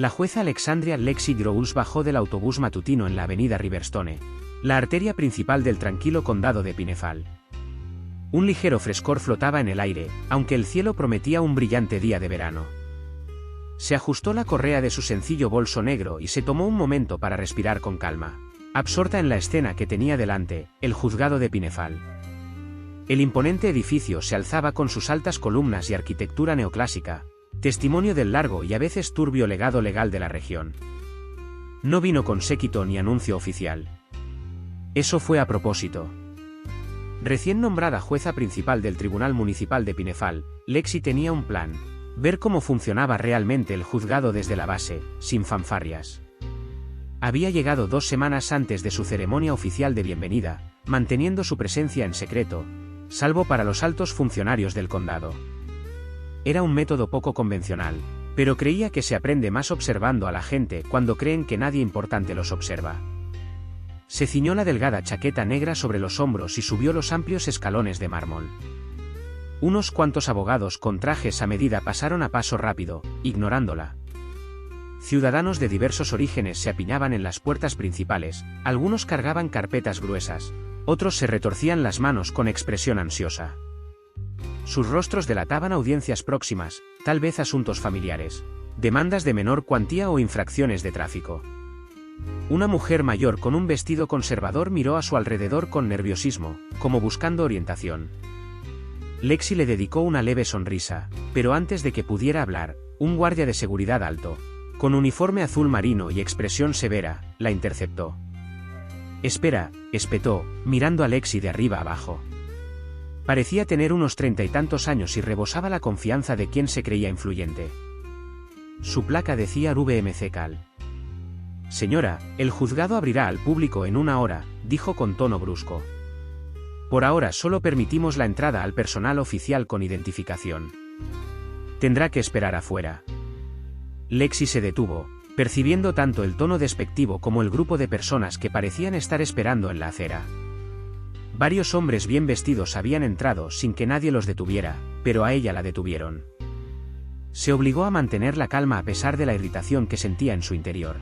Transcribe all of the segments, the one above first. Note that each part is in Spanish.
La jueza Alexandria Lexi Groves bajó del autobús matutino en la avenida Riverstone, la arteria principal del tranquilo condado de Pinefal. Un ligero frescor flotaba en el aire, aunque el cielo prometía un brillante día de verano. Se ajustó la correa de su sencillo bolso negro y se tomó un momento para respirar con calma, absorta en la escena que tenía delante, el juzgado de Pinefal. El imponente edificio se alzaba con sus altas columnas y arquitectura neoclásica, testimonio del largo y a veces turbio legado legal de la región. No vino con séquito ni anuncio oficial. Eso fue a propósito. Recién nombrada jueza principal del Tribunal Municipal de Pinefal, Lexi tenía un plan: ver cómo funcionaba realmente el juzgado desde la base, sin fanfarrias. Había llegado 2 semanas antes de su ceremonia oficial de bienvenida, manteniendo su presencia en secreto, salvo para los altos funcionarios del condado. Era un método poco convencional, pero creía que se aprende más observando a la gente cuando creen que nadie importante los observa. Se ciñó la delgada chaqueta negra sobre los hombros y subió los amplios escalones de mármol. Unos cuantos abogados con trajes a medida pasaron a paso rápido, ignorándola. Ciudadanos de diversos orígenes se apiñaban en las puertas principales, algunos cargaban carpetas gruesas, otros se retorcían las manos con expresión ansiosa. Sus rostros delataban audiencias próximas, tal vez asuntos familiares, demandas de menor cuantía o infracciones de tráfico. Una mujer mayor con un vestido conservador miró a su alrededor con nerviosismo, como buscando orientación. Lexi le dedicó una leve sonrisa, pero antes de que pudiera hablar, un guardia de seguridad alto, con uniforme azul marino y expresión severa, la interceptó. «Espera», espetó, mirando a Lexi de arriba abajo. Parecía tener unos 30 y tantos años y rebosaba la confianza de quien se creía influyente. Su placa decía RVMC Cal. «Señora, el juzgado abrirá al público en 1 hora», dijo con tono brusco. «Por ahora solo permitimos la entrada al personal oficial con identificación. Tendrá que esperar afuera». Lexi se detuvo, percibiendo tanto el tono despectivo como el grupo de personas que parecían estar esperando en la acera. Varios hombres bien vestidos habían entrado sin que nadie los detuviera, pero a ella la detuvieron. Se obligó a mantener la calma a pesar de la irritación que sentía en su interior.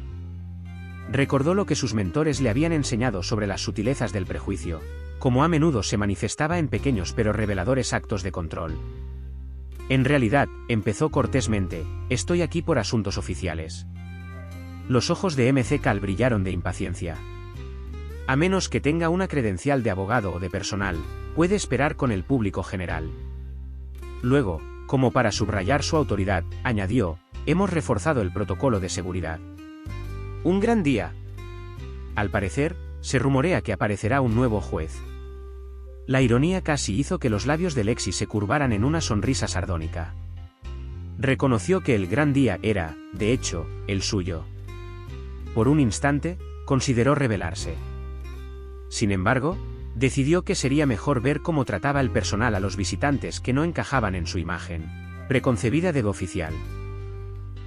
Recordó lo que sus mentores le habían enseñado sobre las sutilezas del prejuicio, como a menudo se manifestaba en pequeños pero reveladores actos de control. En realidad, empezó cortésmente, estoy aquí por asuntos oficiales. Los ojos de MC Cal brillaron de impaciencia. A menos que tenga una credencial de abogado o de personal, puede esperar con el público general. Luego, como para subrayar su autoridad, añadió, hemos reforzado el protocolo de seguridad. Un gran día. Al parecer, se rumorea que aparecerá un nuevo juez. La ironía casi hizo que los labios de Lexi se curvaran en una sonrisa sardónica. Reconoció que el gran día era, de hecho, el suyo. Por un instante, consideró rebelarse. Sin embargo, decidió que sería mejor ver cómo trataba el personal a los visitantes que no encajaban en su imagen preconcebida de oficial.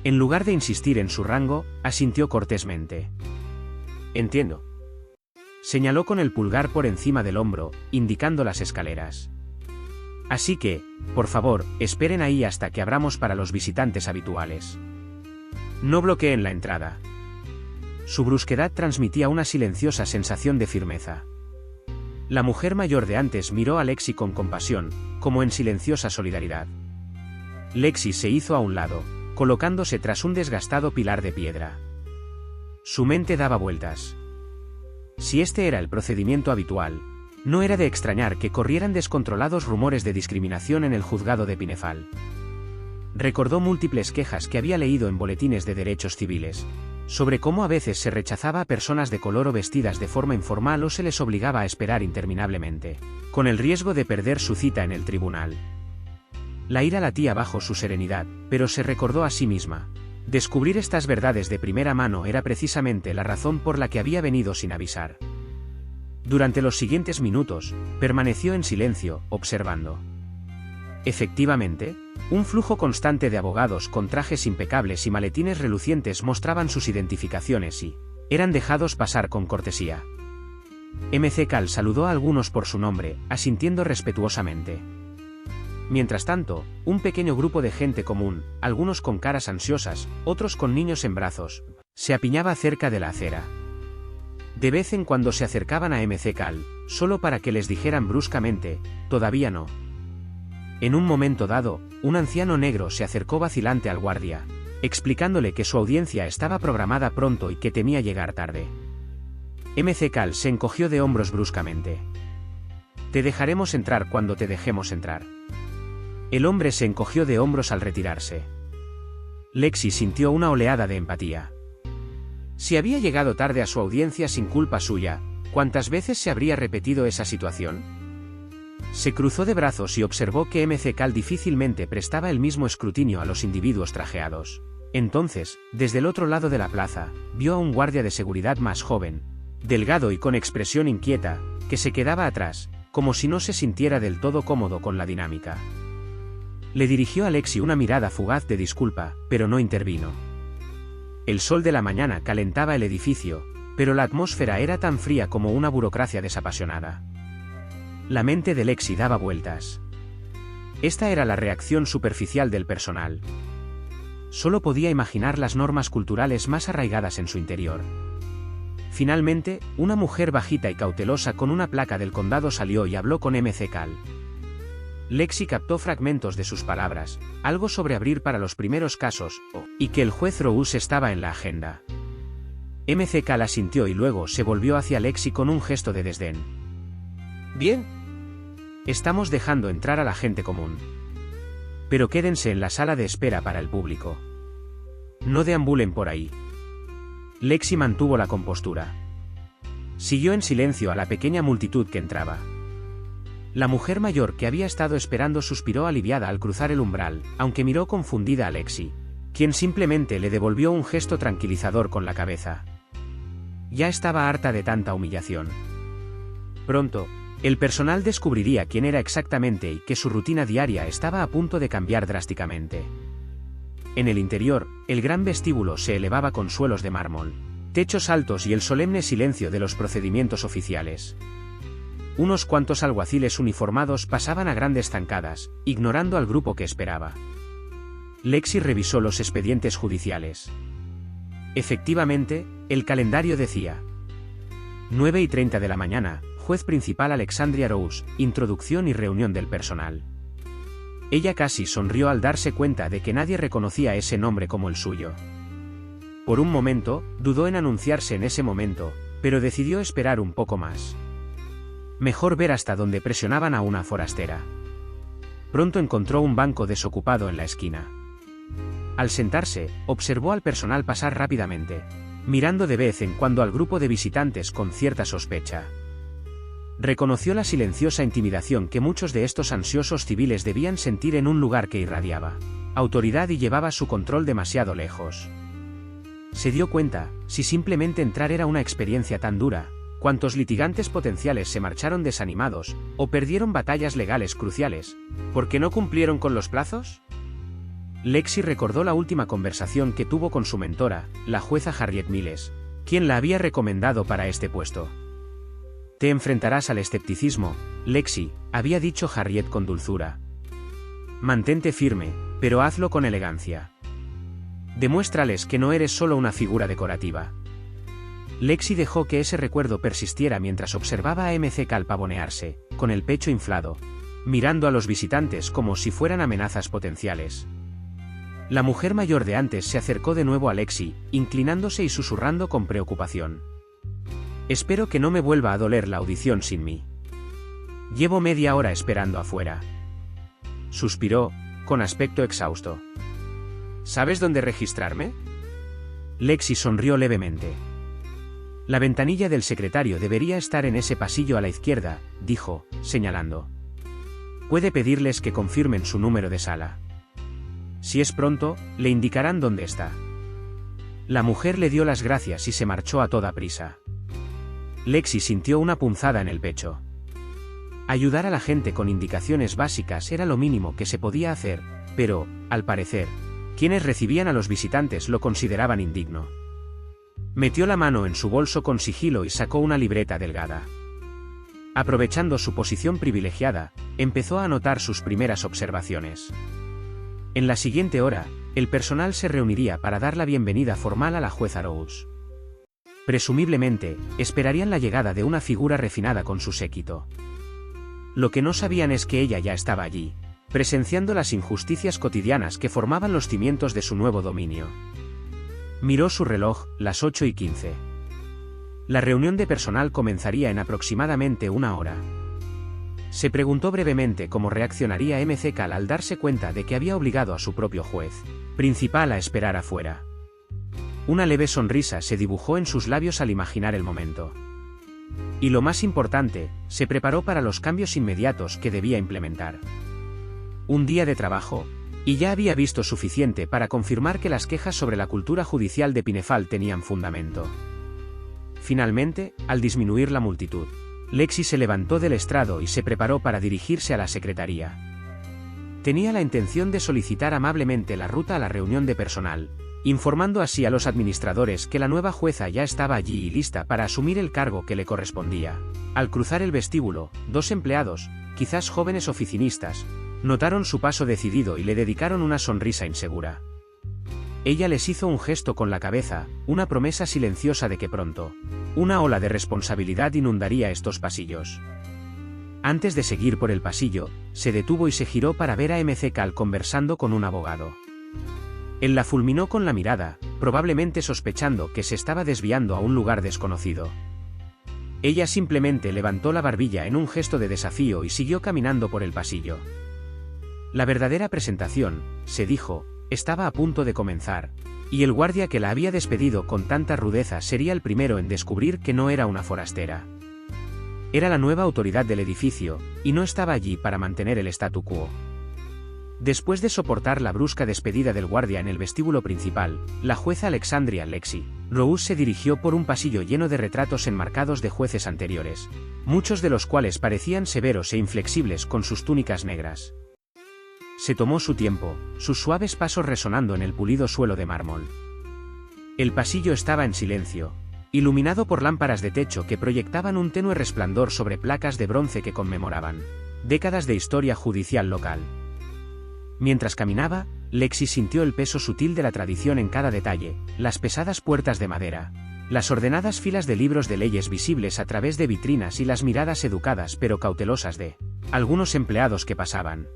En lugar de insistir en su rango, asintió cortésmente. Entiendo. Señaló con el pulgar por encima del hombro, indicando las escaleras. Así que, por favor, esperen ahí hasta que abramos para los visitantes habituales. No bloqueen la entrada. Su brusquedad transmitía una silenciosa sensación de firmeza. La mujer mayor de antes miró a Lexi con compasión, como en silenciosa solidaridad. Lexi se hizo a un lado, colocándose tras un desgastado pilar de piedra. Su mente daba vueltas. Si este era el procedimiento habitual, no era de extrañar que corrieran descontrolados rumores de discriminación en el juzgado de Pinefal. Recordó múltiples quejas que había leído en boletines de derechos civiles, sobre cómo a veces se rechazaba a personas de color o vestidas de forma informal o se les obligaba a esperar interminablemente, con el riesgo de perder su cita en el tribunal. La ira latía bajo su serenidad, pero se recordó a sí misma. Descubrir estas verdades de primera mano era precisamente la razón por la que había venido sin avisar. Durante los siguientes minutos, permaneció en silencio, observando. Efectivamente, un flujo constante de abogados con trajes impecables y maletines relucientes mostraban sus identificaciones y eran dejados pasar con cortesía. MC Cal saludó a algunos por su nombre, asintiendo respetuosamente. Mientras tanto, un pequeño grupo de gente común, algunos con caras ansiosas, otros con niños en brazos, se apiñaba cerca de la acera. De vez en cuando se acercaban a McCall, solo para que les dijeran bruscamente, todavía no. En un momento dado, un anciano negro se acercó vacilante al guardia, explicándole que su audiencia estaba programada pronto y que temía llegar tarde. McCall se encogió de hombros bruscamente. Te dejaremos entrar cuando te dejemos entrar. El hombre se encogió de hombros al retirarse. Lexi sintió una oleada de empatía. Si había llegado tarde a su audiencia sin culpa suya, ¿cuántas veces se habría repetido esa situación? Se cruzó de brazos y observó que McCall difícilmente prestaba el mismo escrutinio a los individuos trajeados. Entonces, desde el otro lado de la plaza, vio a un guardia de seguridad más joven, delgado y con expresión inquieta, que se quedaba atrás, como si no se sintiera del todo cómodo con la dinámica. Le dirigió a Lexi una mirada fugaz de disculpa, pero no intervino. El sol de la mañana calentaba el edificio, pero la atmósfera era tan fría como una burocracia desapasionada. La mente de Lexi daba vueltas. Esta era la reacción superficial del personal. Solo podía imaginar las normas culturales más arraigadas en su interior. Finalmente, una mujer bajita y cautelosa con una placa del condado salió y habló con McCall. Lexi captó fragmentos de sus palabras, algo sobre abrir para los primeros casos, y que el juez Rose estaba en la agenda. McCall asintió y luego se volvió hacia Lexi con un gesto de desdén. Bien. Estamos dejando entrar a la gente común. Pero quédense en la sala de espera para el público. No deambulen por ahí. Lexi mantuvo la compostura. Siguió en silencio a la pequeña multitud que entraba. La mujer mayor que había estado esperando suspiró aliviada al cruzar el umbral, aunque miró confundida a Lexi, quien simplemente le devolvió un gesto tranquilizador con la cabeza. Ya estaba harta de tanta humillación. Pronto, el personal descubriría quién era exactamente y que su rutina diaria estaba a punto de cambiar drásticamente. En el interior, el gran vestíbulo se elevaba con suelos de mármol, techos altos y el solemne silencio de los procedimientos oficiales. Unos cuantos alguaciles uniformados pasaban a grandes zancadas, ignorando al grupo que esperaba. Lexi revisó los expedientes judiciales. Efectivamente, el calendario decía: 9:30 de la mañana, juez principal Alexandria Rose, introducción y reunión del personal. Ella casi sonrió al darse cuenta de que nadie reconocía ese nombre como el suyo. Por un momento, dudó en anunciarse en ese momento, pero decidió esperar un poco más. Mejor ver hasta dónde presionaban a una forastera. Pronto encontró un banco desocupado en la esquina. Al sentarse, observó al personal pasar rápidamente, mirando de vez en cuando al grupo de visitantes con cierta sospecha. Reconoció la silenciosa intimidación que muchos de estos ansiosos civiles debían sentir en un lugar que irradiaba autoridad y llevaba su control demasiado lejos. Se dio cuenta, si simplemente entrar era una experiencia tan dura, cuántos litigantes potenciales se marcharon desanimados, o perdieron batallas legales cruciales, ¿porque no cumplieron con los plazos? Lexi recordó la última conversación que tuvo con su mentora, la jueza Harriet Miles, quien la había recomendado para este puesto. Te enfrentarás al escepticismo, Lexi, había dicho Harriet con dulzura. Mantente firme, pero hazlo con elegancia. Demuéstrales que no eres solo una figura decorativa. Lexi dejó que ese recuerdo persistiera mientras observaba a McCall pavonearse, con el pecho inflado, mirando a los visitantes como si fueran amenazas potenciales. La mujer mayor de antes se acercó de nuevo a Lexi, inclinándose y susurrando con preocupación. Espero que no me vuelva a doler la audición sin mí. Llevo media hora esperando afuera. Suspiró, con aspecto exhausto. ¿Sabes dónde registrarme? Lexi sonrió levemente. La ventanilla del secretario debería estar en ese pasillo a la izquierda, dijo, señalando. Puede pedirles que confirmen su número de sala. Si es pronto, le indicarán dónde está. La mujer le dio las gracias y se marchó a toda prisa. Lexi sintió una punzada en el pecho. Ayudar a la gente con indicaciones básicas era lo mínimo que se podía hacer, pero, al parecer, quienes recibían a los visitantes lo consideraban indigno. Metió la mano en su bolso con sigilo y sacó una libreta delgada. Aprovechando su posición privilegiada, empezó a anotar sus primeras observaciones. En la siguiente hora, el personal se reuniría para dar la bienvenida formal a la jueza Rose. Presumiblemente, esperarían la llegada de una figura refinada con su séquito. Lo que no sabían es que ella ya estaba allí, presenciando las injusticias cotidianas que formaban los cimientos de su nuevo dominio. Miró su reloj, las 8:15. La reunión de personal comenzaría en aproximadamente una hora. Se preguntó brevemente cómo reaccionaría M.C. Cal al darse cuenta de que había obligado a su propio juez principal a esperar afuera. Una leve sonrisa se dibujó en sus labios al imaginar el momento. Y lo más importante, se preparó para los cambios inmediatos que debía implementar. Un día de trabajo, y ya había visto suficiente para confirmar que las quejas sobre la cultura judicial de Pinefal tenían fundamento. Finalmente, al disminuir la multitud, Lexi se levantó del estrado y se preparó para dirigirse a la secretaría. Tenía la intención de solicitar amablemente la ruta a la reunión de personal, informando así a los administradores que la nueva jueza ya estaba allí y lista para asumir el cargo que le correspondía. Al cruzar el vestíbulo, dos empleados, quizás jóvenes oficinistas, notaron su paso decidido y le dedicaron una sonrisa insegura. Ella les hizo un gesto con la cabeza, una promesa silenciosa de que pronto, una ola de responsabilidad inundaría estos pasillos. Antes de seguir por el pasillo, se detuvo y se giró para ver a M.C. Cal conversando con un abogado. Él la fulminó con la mirada, probablemente sospechando que se estaba desviando a un lugar desconocido. Ella simplemente levantó la barbilla en un gesto de desafío y siguió caminando por el pasillo. La verdadera presentación, se dijo, estaba a punto de comenzar, y el guardia que la había despedido con tanta rudeza sería el primero en descubrir que no era una forastera. Era la nueva autoridad del edificio, y no estaba allí para mantener el statu quo. Después de soportar la brusca despedida del guardia en el vestíbulo principal, la jueza Alexandria Lexi Rose se dirigió por un pasillo lleno de retratos enmarcados de jueces anteriores, muchos de los cuales parecían severos e inflexibles con sus túnicas negras. Se tomó su tiempo, sus suaves pasos resonando en el pulido suelo de mármol. El pasillo estaba en silencio, iluminado por lámparas de techo que proyectaban un tenue resplandor sobre placas de bronce que conmemoraban décadas de historia judicial local. Mientras caminaba, Lexi sintió el peso sutil de la tradición en cada detalle, las pesadas puertas de madera, las ordenadas filas de libros de leyes visibles a través de vitrinas y las miradas educadas pero cautelosas de algunos empleados que pasaban.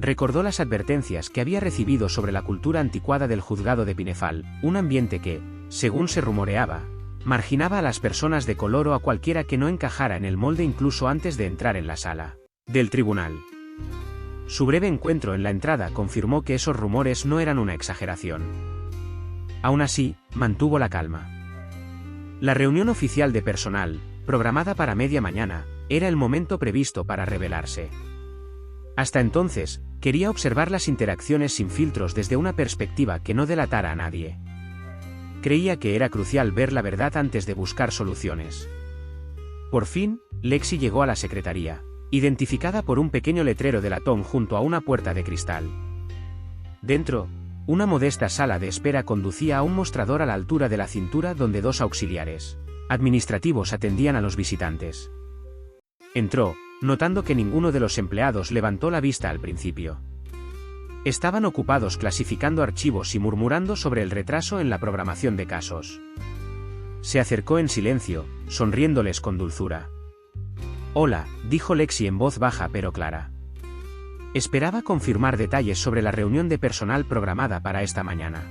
Recordó las advertencias que había recibido sobre la cultura anticuada del juzgado de Pinefal, un ambiente que, según se rumoreaba, marginaba a las personas de color o a cualquiera que no encajara en el molde incluso antes de entrar en la sala del tribunal. Su breve encuentro en la entrada confirmó que esos rumores no eran una exageración. Aún así, mantuvo la calma. La reunión oficial de personal, programada para media mañana, era el momento previsto para revelarse. Hasta entonces, quería observar las interacciones sin filtros desde una perspectiva que no delatara a nadie. Creía que era crucial ver la verdad antes de buscar soluciones. Por fin, Lexi llegó a la secretaría, identificada por un pequeño letrero de latón junto a una puerta de cristal. Dentro, una modesta sala de espera conducía a un mostrador a la altura de la cintura donde dos auxiliares administrativos atendían a los visitantes. Entró, notando que ninguno de los empleados levantó la vista al principio. Estaban ocupados clasificando archivos y murmurando sobre el retraso en la programación de casos. Se acercó en silencio, sonriéndoles con dulzura. «Hola», dijo Lexi en voz baja pero clara. Esperaba confirmar detalles sobre la reunión de personal programada para esta mañana.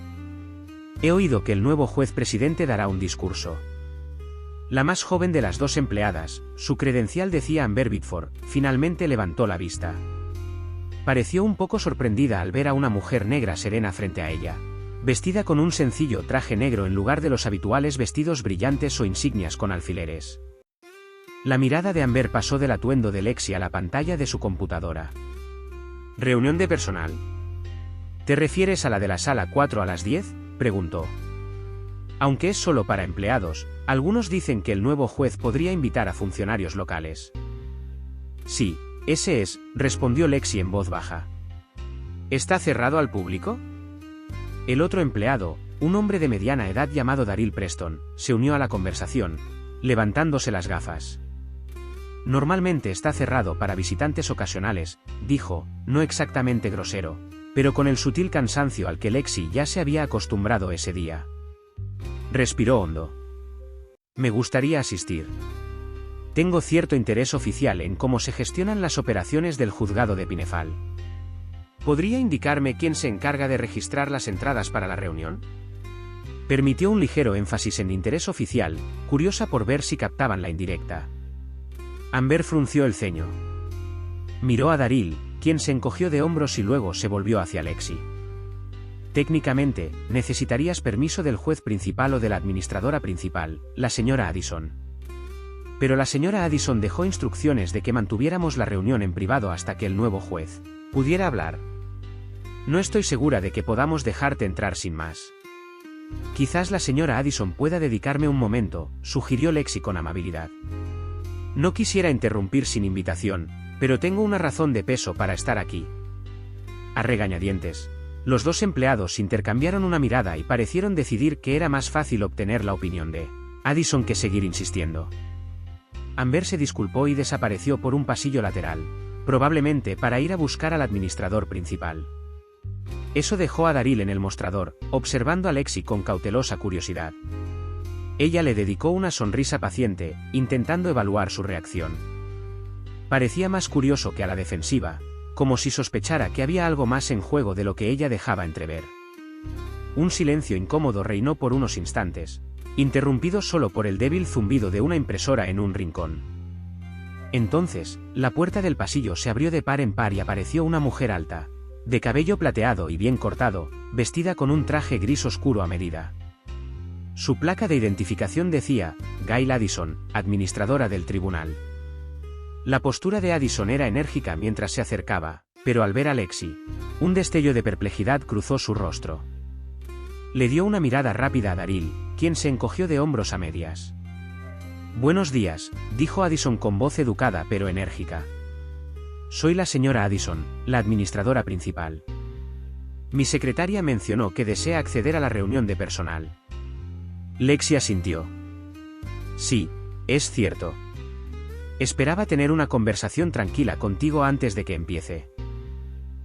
He oído que el nuevo juez presidente dará un discurso. La más joven de las dos empleadas, su credencial decía Amber Bickford, finalmente levantó la vista. Pareció un poco sorprendida al ver a una mujer negra serena frente a ella, vestida con un sencillo traje negro en lugar de los habituales vestidos brillantes o insignias con alfileres. La mirada de Amber pasó del atuendo de Lexi a la pantalla de su computadora. «¿Reunión de personal? ¿Te refieres a la de la sala 4 a las 10?» preguntó. Aunque es solo para empleados, algunos dicen que el nuevo juez podría invitar a funcionarios locales. «Sí, ese es», respondió Lexi en voz baja. «¿Está cerrado al público?» El otro empleado, un hombre de mediana edad llamado Daryl Preston, se unió a la conversación, levantándose las gafas. Normalmente está cerrado para visitantes ocasionales, dijo, no exactamente grosero, pero con el sutil cansancio al que Lexi ya se había acostumbrado ese día. Respiró hondo. Me gustaría asistir. Tengo cierto interés oficial en cómo se gestionan las operaciones del juzgado de Pinefal. ¿Podría indicarme quién se encarga de registrar las entradas para la reunión? Permitió un ligero énfasis en interés oficial, curiosa por ver si captaban la indirecta. Amber frunció el ceño. Miró a Daryl, quien se encogió de hombros y luego se volvió hacia Lexi. Técnicamente, necesitarías permiso del juez principal o de la administradora principal, la señora Addison. Pero la señora Addison dejó instrucciones de que mantuviéramos la reunión en privado hasta que el nuevo juez pudiera hablar. No estoy segura de que podamos dejarte entrar sin más. Quizás la señora Addison pueda dedicarme un momento, sugirió Lexi con amabilidad. No quisiera interrumpir sin invitación, pero tengo una razón de peso para estar aquí. A regañadientes, los dos empleados intercambiaron una mirada y parecieron decidir que era más fácil obtener la opinión de Addison que seguir insistiendo. Amber se disculpó y desapareció por un pasillo lateral, probablemente para ir a buscar al administrador principal. Eso dejó a Daryl en el mostrador, observando a Lexi con cautelosa curiosidad. Ella le dedicó una sonrisa paciente, intentando evaluar su reacción. Parecía más curioso que a la defensiva, como si sospechara que había algo más en juego de lo que ella dejaba entrever. Un silencio incómodo reinó por unos instantes, interrumpido solo por el débil zumbido de una impresora en un rincón. Entonces, la puerta del pasillo se abrió de par en par y apareció una mujer alta, de cabello plateado y bien cortado, vestida con un traje gris oscuro a medida. Su placa de identificación decía, Gail Addison, administradora del tribunal. La postura de Addison era enérgica mientras se acercaba, pero al ver a Lexi, un destello de perplejidad cruzó su rostro. Le dio una mirada rápida a Daryl, quien se encogió de hombros a medias. Buenos días, dijo Addison con voz educada pero enérgica. Soy la señora Addison, la administradora principal. Mi secretaria mencionó que desea acceder a la reunión de personal. Lexi asintió. Sí, es cierto. Esperaba tener una conversación tranquila contigo antes de que empiece.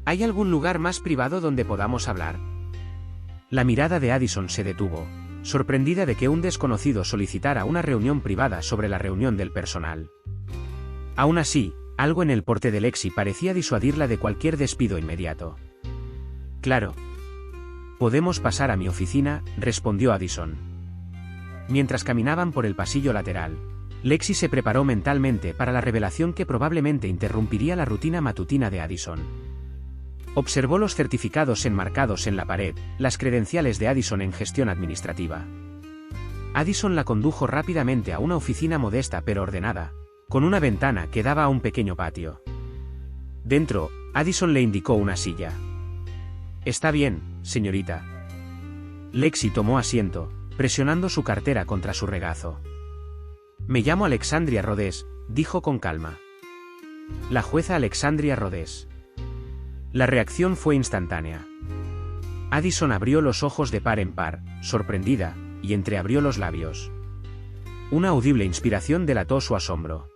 ¿Hay algún lugar más privado donde podamos hablar? La mirada de Addison se detuvo, sorprendida de que un desconocido solicitara una reunión privada sobre la reunión del personal. Aún así, algo en el porte de Lexi parecía disuadirla de cualquier despido inmediato. Claro. Podemos pasar a mi oficina, respondió Addison. Mientras caminaban por el pasillo lateral, Lexi se preparó mentalmente para la revelación que probablemente interrumpiría la rutina matutina de Addison. Observó los certificados enmarcados en la pared, las credenciales de Addison en gestión administrativa. Addison la condujo rápidamente a una oficina modesta pero ordenada, con una ventana que daba a un pequeño patio. Dentro, Addison le indicó una silla. Está bien, señorita. Lexi tomó asiento, presionando su cartera contra su regazo. Me llamo Alexandria Rhodes, dijo con calma. La jueza Alexandria Rhodes. La reacción fue instantánea. Addison abrió los ojos de par en par, sorprendida, y entreabrió los labios. Una audible inspiración delató su asombro.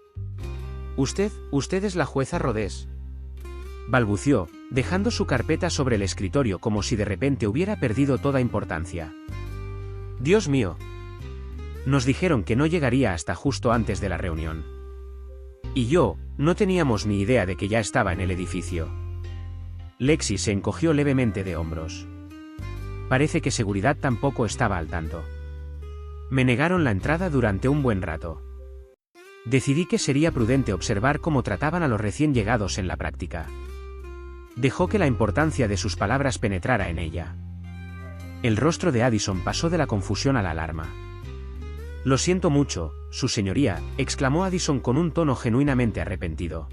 Usted es la jueza Rhodes. Balbució, dejando su carpeta sobre el escritorio como si de repente hubiera perdido toda importancia. Dios mío. Nos dijeron que no llegaría hasta justo antes de la reunión. Y yo, no teníamos ni idea de que ya estaba en el edificio. Lexi se encogió levemente de hombros. Parece que seguridad tampoco estaba al tanto. Me negaron la entrada durante un buen rato. Decidí que sería prudente observar cómo trataban a los recién llegados en la práctica. Dejó que la importancia de sus palabras penetrara en ella. El rostro de Addison pasó de la confusión a la alarma. Lo siento mucho, su señoría, exclamó Addison con un tono genuinamente arrepentido.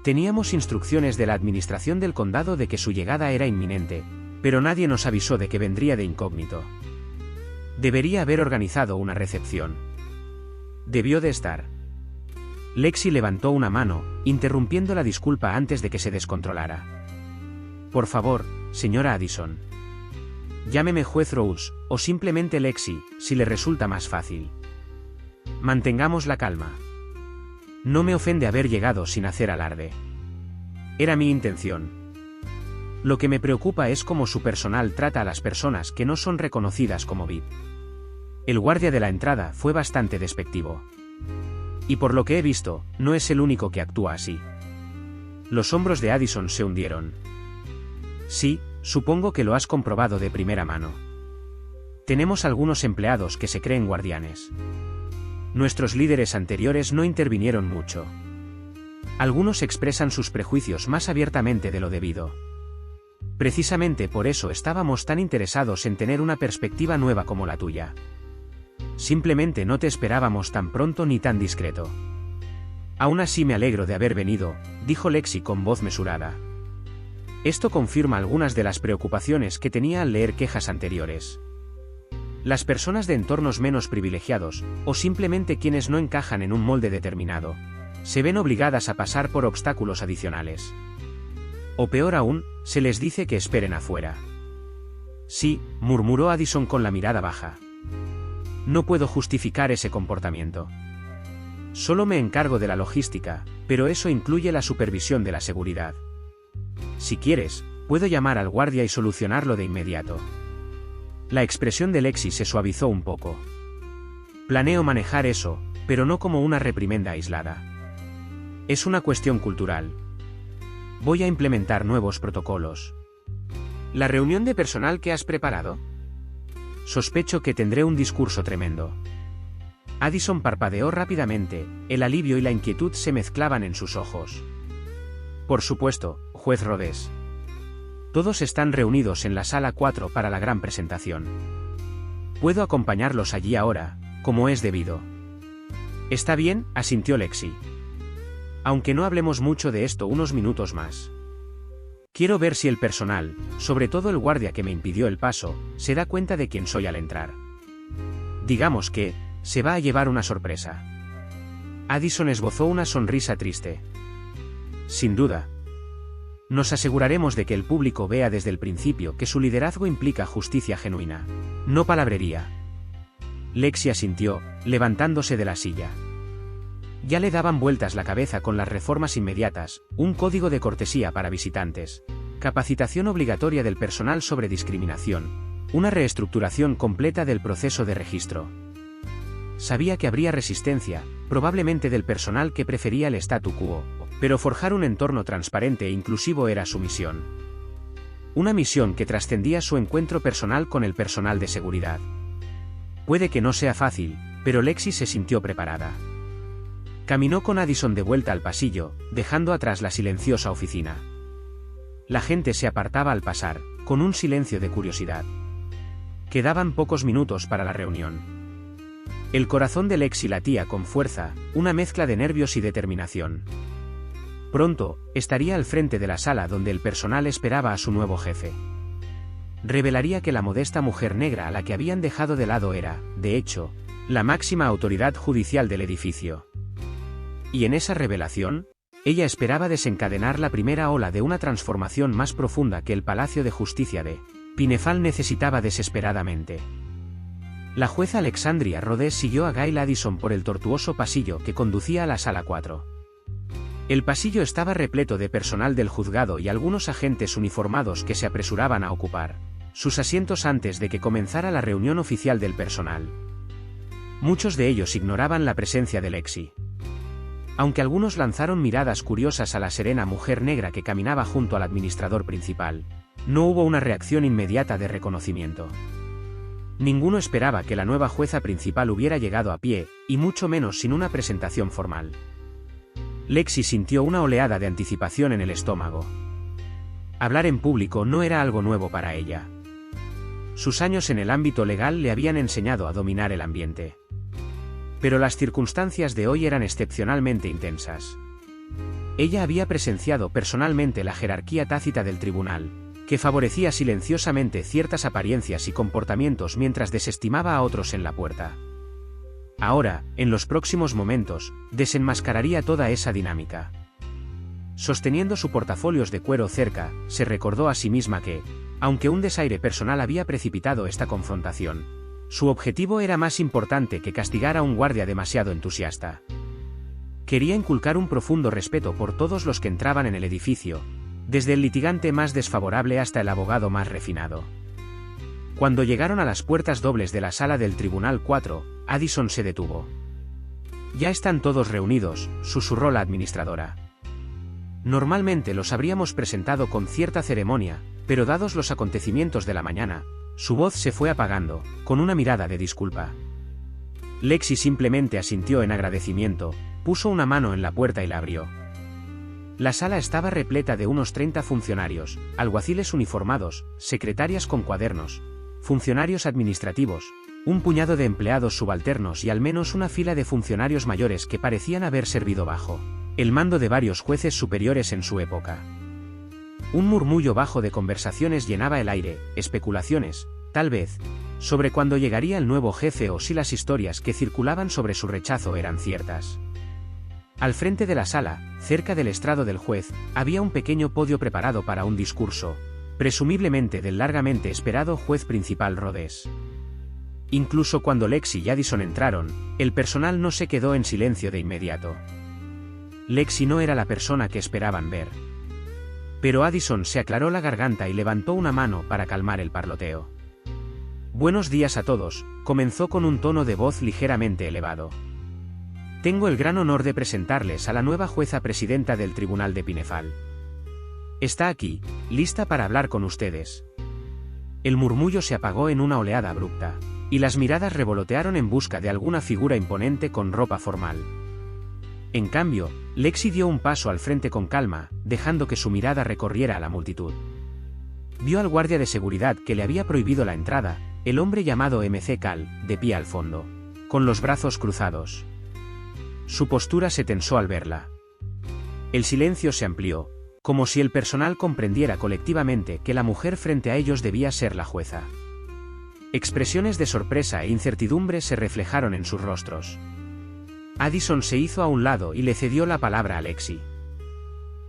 Teníamos instrucciones de la administración del condado de que su llegada era inminente, pero nadie nos avisó de que vendría de incógnito. Debería haber organizado una recepción. Debió de estar. Lexi levantó una mano, interrumpiendo la disculpa antes de que se descontrolara. Por favor, señora Addison. Llámeme juez Rhodes, o simplemente Lexi, si le resulta más fácil. Mantengamos la calma. No me ofende haber llegado sin hacer alarde. Era mi intención. Lo que me preocupa es cómo su personal trata a las personas que no son reconocidas como VIP. El guardia de la entrada fue bastante despectivo. Y por lo que he visto, no es el único que actúa así. Los hombros de Addison se hundieron. Sí, supongo que lo has comprobado de primera mano. Tenemos algunos empleados que se creen guardianes. Nuestros líderes anteriores no intervinieron mucho. Algunos expresan sus prejuicios más abiertamente de lo debido. Precisamente por eso estábamos tan interesados en tener una perspectiva nueva como la tuya. Simplemente no te esperábamos tan pronto ni tan discreto. Aún así me alegro de haber venido, dijo Lexi con voz mesurada. Esto confirma algunas de las preocupaciones que tenía al leer quejas anteriores. Las personas de entornos menos privilegiados, o simplemente quienes no encajan en un molde determinado, se ven obligadas a pasar por obstáculos adicionales. O peor aún, se les dice que esperen afuera. Sí, murmuró Addison con la mirada baja. No puedo justificar ese comportamiento. Solo me encargo de la logística, pero eso incluye la supervisión de la seguridad. Si quieres, puedo llamar al guardia y solucionarlo de inmediato. La expresión de Lexi se suavizó un poco. Planeo manejar eso, pero no como una reprimenda aislada. Es una cuestión cultural. Voy a implementar nuevos protocolos. ¿La reunión de personal que has preparado? Sospecho que tendré un discurso tremendo. Addison parpadeó rápidamente, el alivio y la inquietud se mezclaban en sus ojos. Por supuesto, juez Rhodes. Todos están reunidos en la sala 4 para la gran presentación. Puedo acompañarlos allí ahora, como es debido. Está bien, asintió Lexi. Aunque no hablemos mucho de esto unos minutos más. Quiero ver si el personal, sobre todo el guardia que me impidió el paso, se da cuenta de quién soy al entrar. Digamos que, se va a llevar una sorpresa. Addison esbozó una sonrisa triste. Sin duda. Nos aseguraremos de que el público vea desde el principio que su liderazgo implica justicia genuina, no palabrería. Lexi asintió, levantándose de la silla. Ya le daban vueltas la cabeza con las reformas inmediatas, un código de cortesía para visitantes, capacitación obligatoria del personal sobre discriminación, una reestructuración completa del proceso de registro. Sabía que habría resistencia, probablemente del personal que prefería el statu quo, pero forjar un entorno transparente e inclusivo era su misión. Una misión que trascendía su encuentro personal con el personal de seguridad. Puede que no sea fácil, pero Lexi se sintió preparada. Caminó con Addison de vuelta al pasillo, dejando atrás la silenciosa oficina. La gente se apartaba al pasar, con un silencio de curiosidad. Quedaban pocos minutos para la reunión. El corazón de Lexi latía con fuerza, una mezcla de nervios y determinación. Pronto, estaría al frente de la sala donde el personal esperaba a su nuevo jefe. Revelaría que la modesta mujer negra a la que habían dejado de lado era, de hecho, la máxima autoridad judicial del edificio. Y en esa revelación, ella esperaba desencadenar la primera ola de una transformación más profunda que el Palacio de Justicia de Pinefal necesitaba desesperadamente. La jueza Alexandria Rhodes siguió a Gail Addison por el tortuoso pasillo que conducía a la sala 4. El pasillo estaba repleto de personal del juzgado y algunos agentes uniformados que se apresuraban a ocupar sus asientos antes de que comenzara la reunión oficial del personal. Muchos de ellos ignoraban la presencia de Lexi. Aunque algunos lanzaron miradas curiosas a la serena mujer negra que caminaba junto al administrador principal, no hubo una reacción inmediata de reconocimiento. Ninguno esperaba que la nueva jueza principal hubiera llegado a pie, y mucho menos sin una presentación formal. Lexi sintió una oleada de anticipación en el estómago. Hablar en público no era algo nuevo para ella. Sus años en el ámbito legal le habían enseñado a dominar el ambiente. Pero las circunstancias de hoy eran excepcionalmente intensas. Ella había presenciado personalmente la jerarquía tácita del tribunal, que favorecía silenciosamente ciertas apariencias y comportamientos mientras desestimaba a otros en la puerta. Ahora, en los próximos momentos, desenmascararía toda esa dinámica. Sosteniendo su portafolios de cuero cerca, se recordó a sí misma que, aunque un desaire personal había precipitado esta confrontación, su objetivo era más importante que castigar a un guardia demasiado entusiasta. Quería inculcar un profundo respeto por todos los que entraban en el edificio, desde el litigante más desfavorable hasta el abogado más refinado. Cuando llegaron a las puertas dobles de la sala del Tribunal 4, Addison se detuvo. «Ya están todos reunidos», susurró la administradora. Normalmente los habríamos presentado con cierta ceremonia, pero dados los acontecimientos de la mañana, su voz se fue apagando, con una mirada de disculpa. Lexi simplemente asintió en agradecimiento, puso una mano en la puerta y la abrió. La sala estaba repleta de unos 30 funcionarios, alguaciles uniformados, secretarias con cuadernos, funcionarios administrativos, un puñado de empleados subalternos y al menos una fila de funcionarios mayores que parecían haber servido bajo el mando de varios jueces superiores en su época. Un murmullo bajo de conversaciones llenaba el aire, especulaciones, tal vez, sobre cuándo llegaría el nuevo jefe o si las historias que circulaban sobre su rechazo eran ciertas. Al frente de la sala, cerca del estrado del juez, había un pequeño podio preparado para un discurso, presumiblemente del largamente esperado juez principal Rhodes. Incluso cuando Lexi y Addison entraron, el personal no se quedó en silencio de inmediato. Lexi no era la persona que esperaban ver. Pero Addison se aclaró la garganta y levantó una mano para calmar el parloteo. «Buenos días a todos», comenzó con un tono de voz ligeramente elevado. «Tengo el gran honor de presentarles a la nueva jueza presidenta del Tribunal de Pinefal. Está aquí, lista para hablar con ustedes». El murmullo se apagó en una oleada abrupta, y las miradas revolotearon en busca de alguna figura imponente con ropa formal. En cambio, Lexi dio un paso al frente con calma, dejando que su mirada recorriera a la multitud. Vio al guardia de seguridad que le había prohibido la entrada, el hombre llamado MC Cal, de pie al fondo, con los brazos cruzados. Su postura se tensó al verla. El silencio se amplió, como si el personal comprendiera colectivamente que la mujer frente a ellos debía ser la jueza. Expresiones de sorpresa e incertidumbre se reflejaron en sus rostros. Addison se hizo a un lado y le cedió la palabra a Lexi.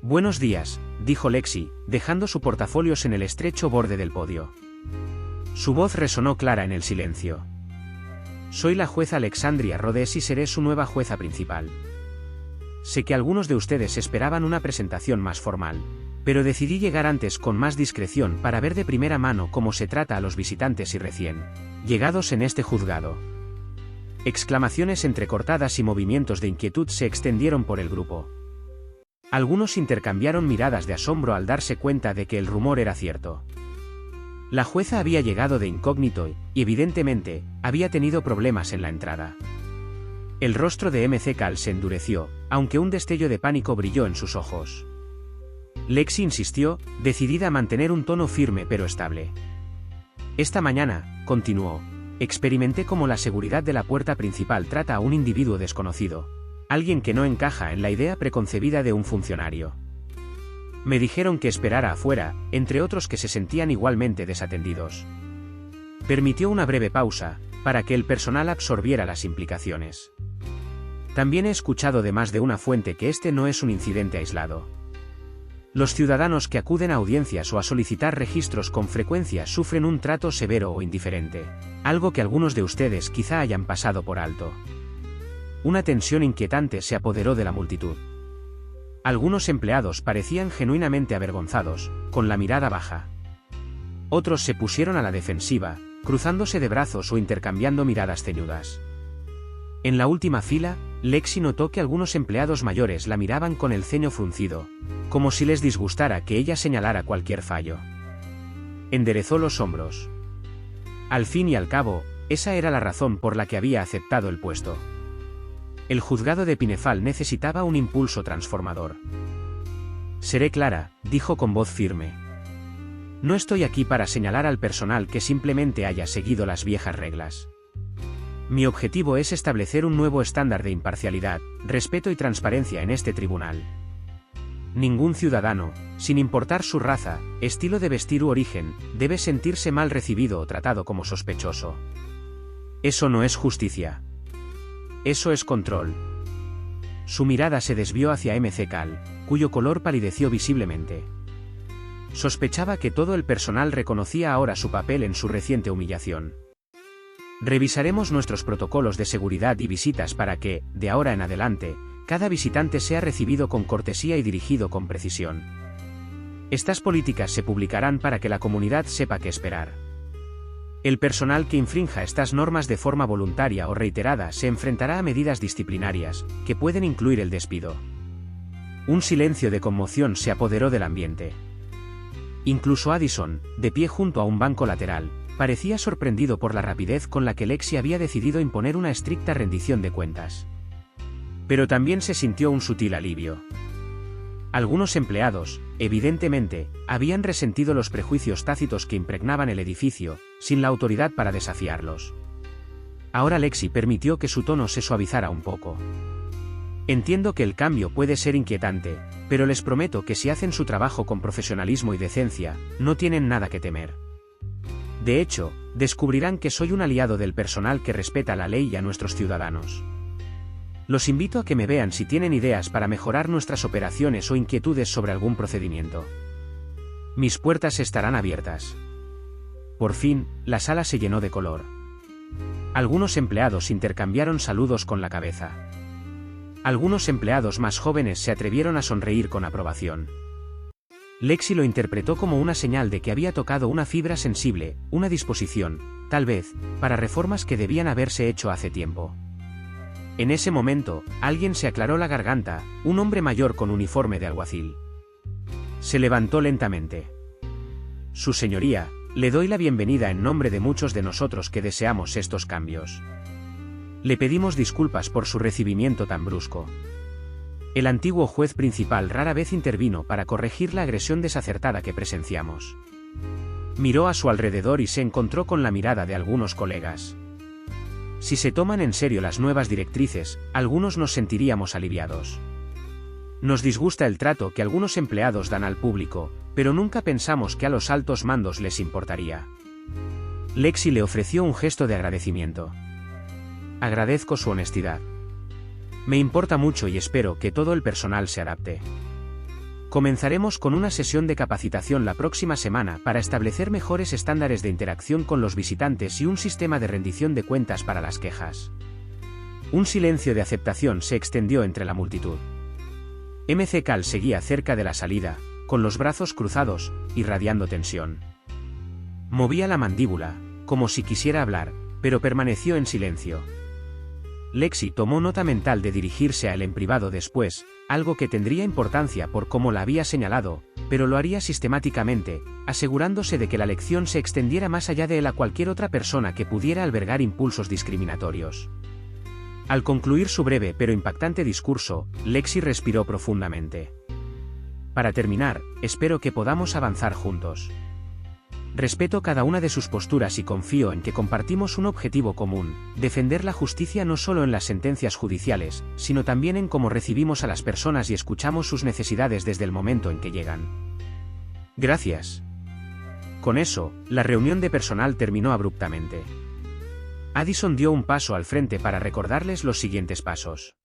«Buenos días», dijo Lexi, dejando su portafolios en el estrecho borde del podio. Su voz resonó clara en el silencio. «Soy la jueza Alexandria Rhodes y seré su nueva jueza principal. Sé que algunos de ustedes esperaban una presentación más formal, pero decidí llegar antes con más discreción para ver de primera mano cómo se trata a los visitantes y recién llegados en este juzgado». Exclamaciones entrecortadas y movimientos de inquietud se extendieron por el grupo. Algunos intercambiaron miradas de asombro al darse cuenta de que el rumor era cierto. La jueza había llegado de incógnito y, evidentemente, había tenido problemas en la entrada. El rostro de MC Cal se endureció, aunque un destello de pánico brilló en sus ojos. Lexi insistió, decidida a mantener un tono firme pero estable. «Esta mañana», continuó, «experimenté cómo la seguridad de la puerta principal trata a un individuo desconocido, alguien que no encaja en la idea preconcebida de un funcionario. Me dijeron que esperara afuera, entre otros que se sentían igualmente desatendidos». Permitió una breve pausa, para que el personal absorbiera las implicaciones. «También he escuchado de más de una fuente que este no es un incidente aislado. Los ciudadanos que acuden a audiencias o a solicitar registros con frecuencia sufren un trato severo o indiferente, algo que algunos de ustedes quizá hayan pasado por alto». Una tensión inquietante se apoderó de la multitud. Algunos empleados parecían genuinamente avergonzados, con la mirada baja. Otros se pusieron a la defensiva, cruzándose de brazos o intercambiando miradas ceñudas. En la última fila, Lexi notó que algunos empleados mayores la miraban con el ceño fruncido, como si les disgustara que ella señalara cualquier fallo. Enderezó los hombros. Al fin y al cabo, esa era la razón por la que había aceptado el puesto. El juzgado de Pinefal necesitaba un impulso transformador. «Seré clara», dijo con voz firme. «No estoy aquí para señalar al personal que simplemente haya seguido las viejas reglas. Mi objetivo es establecer un nuevo estándar de imparcialidad, respeto y transparencia en este tribunal. Ningún ciudadano, sin importar su raza, estilo de vestir u origen, debe sentirse mal recibido o tratado como sospechoso. Eso no es justicia. Eso es control». Su mirada se desvió hacia MC Cal, cuyo color palideció visiblemente. Sospechaba que todo el personal reconocía ahora su papel en su reciente humillación. «Revisaremos nuestros protocolos de seguridad y visitas para que, de ahora en adelante, cada visitante sea recibido con cortesía y dirigido con precisión. Estas políticas se publicarán para que la comunidad sepa qué esperar. El personal que infrinja estas normas de forma voluntaria o reiterada se enfrentará a medidas disciplinarias, que pueden incluir el despido. Un silencio de conmoción se apoderó del ambiente. Incluso Addison, de pie junto a un banco lateral, parecía sorprendido por la rapidez con la que Lexi había decidido imponer una estricta rendición de cuentas. Pero también se sintió un sutil alivio. Algunos empleados, evidentemente, habían resentido los prejuicios tácitos que impregnaban el edificio, sin la autoridad para desafiarlos. Ahora Lexi permitió que su tono se suavizara un poco. Entiendo que el cambio puede ser inquietante, pero les prometo que si hacen su trabajo con profesionalismo y decencia, no tienen nada que temer. De hecho, descubrirán que soy un aliado del personal que respeta la ley y a nuestros ciudadanos. Los invito a que me vean si tienen ideas para mejorar nuestras operaciones o inquietudes sobre algún procedimiento. Mis puertas estarán abiertas. Por fin, la sala se llenó de color. Algunos empleados intercambiaron saludos con la cabeza. Algunos empleados más jóvenes se atrevieron a sonreír con aprobación. Lexi lo interpretó como una señal de que había tocado una fibra sensible, una disposición, tal vez, para reformas que debían haberse hecho hace tiempo. En ese momento, alguien se aclaró la garganta, un hombre mayor con uniforme de alguacil. Se levantó lentamente. Su señoría, le doy la bienvenida en nombre de muchos de nosotros que deseamos estos cambios. Le pedimos disculpas por su recibimiento tan brusco. El antiguo juez principal rara vez intervino para corregir la agresión desacertada que presenciamos. Miró a su alrededor y se encontró con la mirada de algunos colegas. Si se toman en serio las nuevas directrices, algunos nos sentiríamos aliviados. Nos disgusta el trato que algunos empleados dan al público, pero nunca pensamos que a los altos mandos les importaría. Lexi le ofreció un gesto de agradecimiento. Agradezco su honestidad. Me importa mucho y espero que todo el personal se adapte. Comenzaremos con una sesión de capacitación la próxima semana para establecer mejores estándares de interacción con los visitantes y un sistema de rendición de cuentas para las quejas. Un silencio de aceptación se extendió entre la multitud. MC Cal seguía cerca de la salida, con los brazos cruzados, irradiando tensión. Movía la mandíbula, como si quisiera hablar, pero permaneció en silencio. Lexi tomó nota mental de dirigirse a él en privado después, algo que tendría importancia por cómo la había señalado, pero lo haría sistemáticamente, asegurándose de que la lección se extendiera más allá de él a cualquier otra persona que pudiera albergar impulsos discriminatorios. Al concluir su breve pero impactante discurso, Lexi respiró profundamente. Para terminar, espero que podamos avanzar juntos. Respeto cada una de sus posturas y confío en que compartimos un objetivo común, defender la justicia no solo en las sentencias judiciales, sino también en cómo recibimos a las personas y escuchamos sus necesidades desde el momento en que llegan. Gracias. Con eso, la reunión de personal terminó abruptamente. Addison dio un paso al frente para recordarles los siguientes pasos.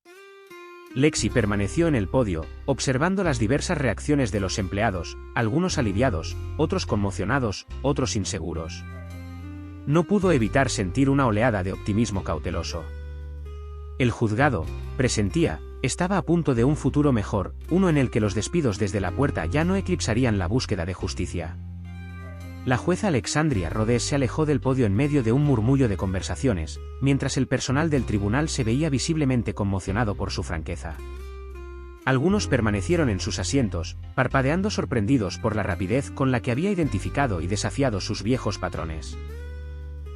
Lexi permaneció en el podio, observando las diversas reacciones de los empleados, algunos aliviados, otros conmocionados, otros inseguros. No pudo evitar sentir una oleada de optimismo cauteloso. El juzgado, presentía, estaba a punto de un futuro mejor, uno en el que los despidos desde la puerta ya no eclipsarían la búsqueda de justicia. La jueza Alexandria Rhodes se alejó del podio en medio de un murmullo de conversaciones, mientras el personal del tribunal se veía visiblemente conmocionado por su franqueza. Algunos permanecieron en sus asientos, parpadeando sorprendidos por la rapidez con la que había identificado y desafiado sus viejos patrones.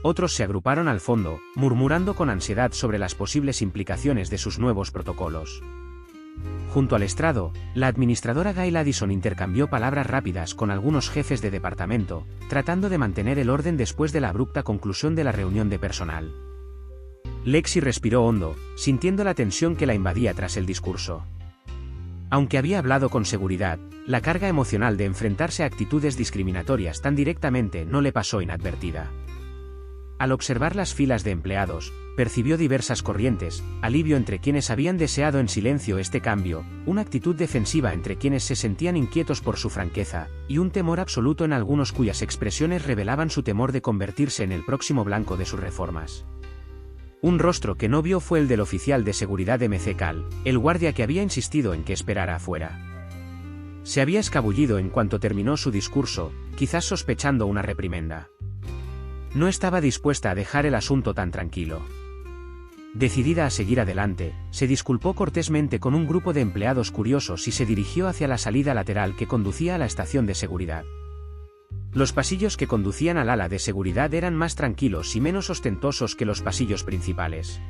Otros se agruparon al fondo, murmurando con ansiedad sobre las posibles implicaciones de sus nuevos protocolos. Junto al estrado, la administradora Gail Addison intercambió palabras rápidas con algunos jefes de departamento, tratando de mantener el orden después de la abrupta conclusión de la reunión de personal. Lexi respiró hondo, sintiendo la tensión que la invadía tras el discurso. Aunque había hablado con seguridad, la carga emocional de enfrentarse a actitudes discriminatorias tan directamente no le pasó inadvertida. Al observar las filas de empleados, percibió diversas corrientes, alivio entre quienes habían deseado en silencio este cambio, una actitud defensiva entre quienes se sentían inquietos por su franqueza, y un temor absoluto en algunos cuyas expresiones revelaban su temor de convertirse en el próximo blanco de sus reformas. Un rostro que no vio fue el del oficial de seguridad de McCall, el guardia que había insistido en que esperara afuera. Se había escabullido en cuanto terminó su discurso, quizás sospechando una reprimenda. No estaba dispuesta a dejar el asunto tan tranquilo. Decidida a seguir adelante, se disculpó cortésmente con un grupo de empleados curiosos y se dirigió hacia la salida lateral que conducía a la estación de seguridad. Los pasillos que conducían al ala de seguridad eran más tranquilos y menos ostentosos que los pasillos principales.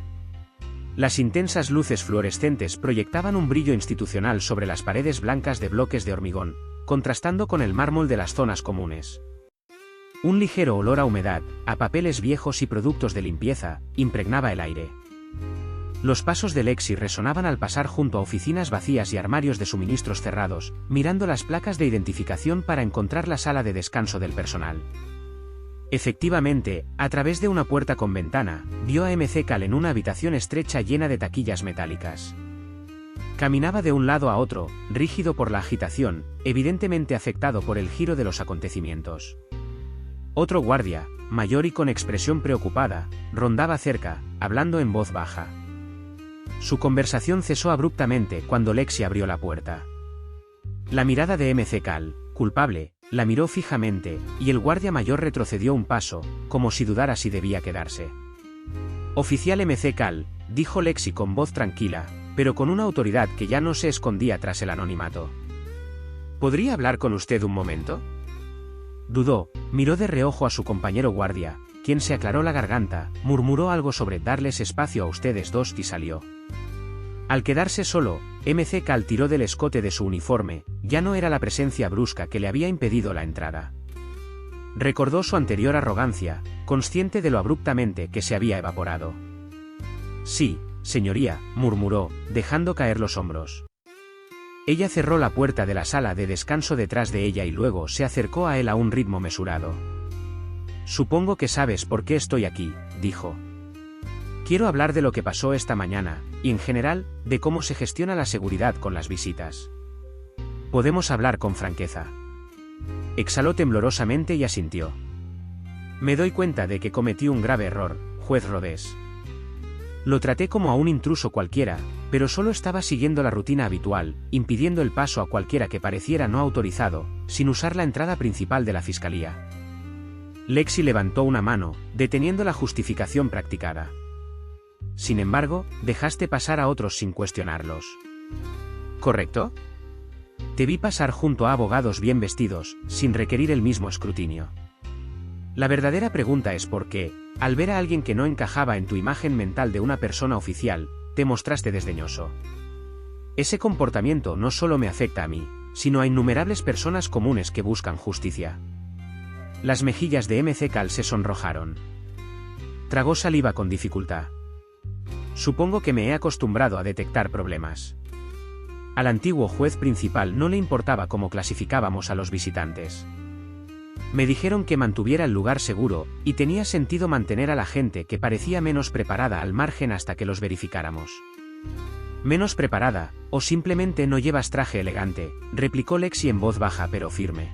Las intensas luces fluorescentes proyectaban un brillo institucional sobre las paredes blancas de bloques de hormigón, contrastando con el mármol de las zonas comunes. Un ligero olor a humedad, a papeles viejos y productos de limpieza, impregnaba el aire. Los pasos de Lexi resonaban al pasar junto a oficinas vacías y armarios de suministros cerrados, mirando las placas de identificación para encontrar la sala de descanso del personal. Efectivamente, a través de una puerta con ventana, vio a McCall en una habitación estrecha llena de taquillas metálicas. Caminaba de un lado a otro, rígido por la agitación, evidentemente afectado por el giro de los acontecimientos. Otro guardia, mayor y con expresión preocupada, rondaba cerca, hablando en voz baja. Su conversación cesó abruptamente cuando Lexi abrió la puerta. La mirada de McCall, culpable, la miró fijamente, y el guardia mayor retrocedió un paso, como si dudara si debía quedarse. «Oficial McCall», dijo Lexi con voz tranquila, pero con una autoridad que ya no se escondía tras el anonimato. «¿Podría hablar con usted un momento?» Dudó, miró de reojo a su compañero guardia, quien se aclaró la garganta, murmuró algo sobre darles espacio a ustedes dos y salió. Al quedarse solo, McCall tiró del escote de su uniforme, ya no era la presencia brusca que le había impedido la entrada. Recordó su anterior arrogancia, consciente de lo abruptamente que se había evaporado. «Sí, señoría», murmuró, dejando caer los hombros. Ella cerró la puerta de la sala de descanso detrás de ella y luego se acercó a él a un ritmo mesurado. «Supongo que sabes por qué estoy aquí», dijo. «Quiero hablar de lo que pasó esta mañana, y en general, de cómo se gestiona la seguridad con las visitas. Podemos hablar con franqueza». Exhaló temblorosamente y asintió. «Me doy cuenta de que cometí un grave error, juez Rhodes. Lo traté como a un intruso cualquiera, pero solo estaba siguiendo la rutina habitual, impidiendo el paso a cualquiera que pareciera no autorizado, sin usar la entrada principal de la fiscalía». Lexi levantó una mano, deteniendo la justificación practicada. «Sin embargo, dejaste pasar a otros sin cuestionarlos. ¿Correcto? Te vi pasar junto a abogados bien vestidos, sin requerir el mismo escrutinio. La verdadera pregunta es por qué, al ver a alguien que no encajaba en tu imagen mental de una persona oficial, te mostraste desdeñoso. Ese comportamiento no solo me afecta a mí, sino a innumerables personas comunes que buscan justicia». Las mejillas de McCall se sonrojaron. Tragó saliva con dificultad. «Supongo que me he acostumbrado a detectar problemas». Al antiguo juez principal no le importaba cómo clasificábamos a los visitantes. «Me dijeron que mantuviera el lugar seguro, y tenía sentido mantener a la gente que parecía menos preparada al margen hasta que los verificáramos». «Menos preparada, o simplemente no llevas traje elegante», replicó Lexi en voz baja pero firme.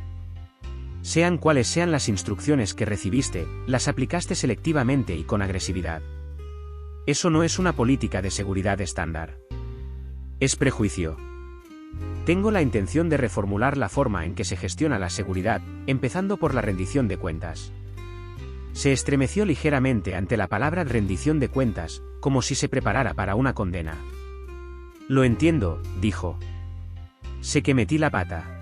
«Sean cuales sean las instrucciones que recibiste, las aplicaste selectivamente y con agresividad. Eso no es una política de seguridad estándar. Es prejuicio. Tengo la intención de reformular la forma en que se gestiona la seguridad, empezando por la rendición de cuentas». Se estremeció ligeramente ante la palabra rendición de cuentas, como si se preparara para una condena. «Lo entiendo», dijo. «Sé que metí la pata.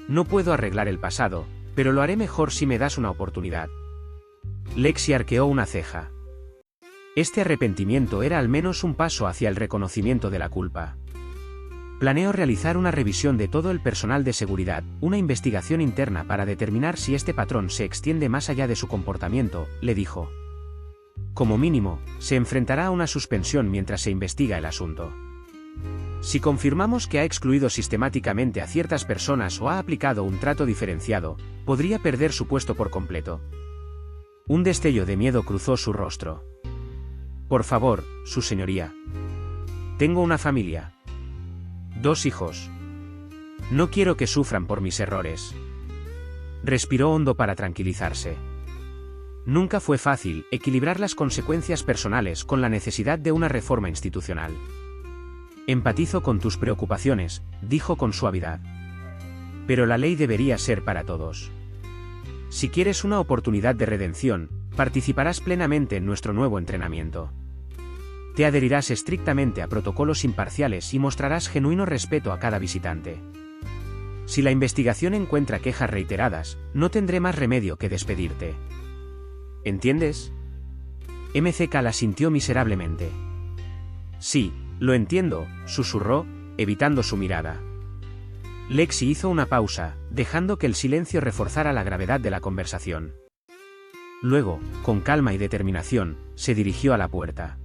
No puedo arreglar el pasado, pero lo haré mejor si me das una oportunidad». Lexi arqueó una ceja. Este arrepentimiento era al menos un paso hacia el reconocimiento de la culpa. «Planeo realizar una revisión de todo el personal de seguridad, una investigación interna para determinar si este patrón se extiende más allá de su comportamiento», le dijo. «Como mínimo, se enfrentará a una suspensión mientras se investiga el asunto. Si confirmamos que ha excluido sistemáticamente a ciertas personas o ha aplicado un trato diferenciado, podría perder su puesto por completo». Un destello de miedo cruzó su rostro. «Por favor, su señoría. Tengo una familia. 2 hijos. No quiero que sufran por mis errores». Respiró hondo para tranquilizarse. Nunca fue fácil equilibrar las consecuencias personales con la necesidad de una reforma institucional. Empatizo con tus preocupaciones, dijo con suavidad. Pero la ley debería ser para todos. Si quieres una oportunidad de redención, participarás plenamente en nuestro nuevo entrenamiento. Te adherirás estrictamente a protocolos imparciales y mostrarás genuino respeto a cada visitante. Si la investigación encuentra quejas reiteradas, no tendré más remedio que despedirte. ¿Entiendes? MCK asintió miserablemente. Sí, lo entiendo, susurró, evitando su mirada. Lexi hizo una pausa, dejando que el silencio reforzara la gravedad de la conversación. Luego, con calma y determinación, se dirigió a la puerta.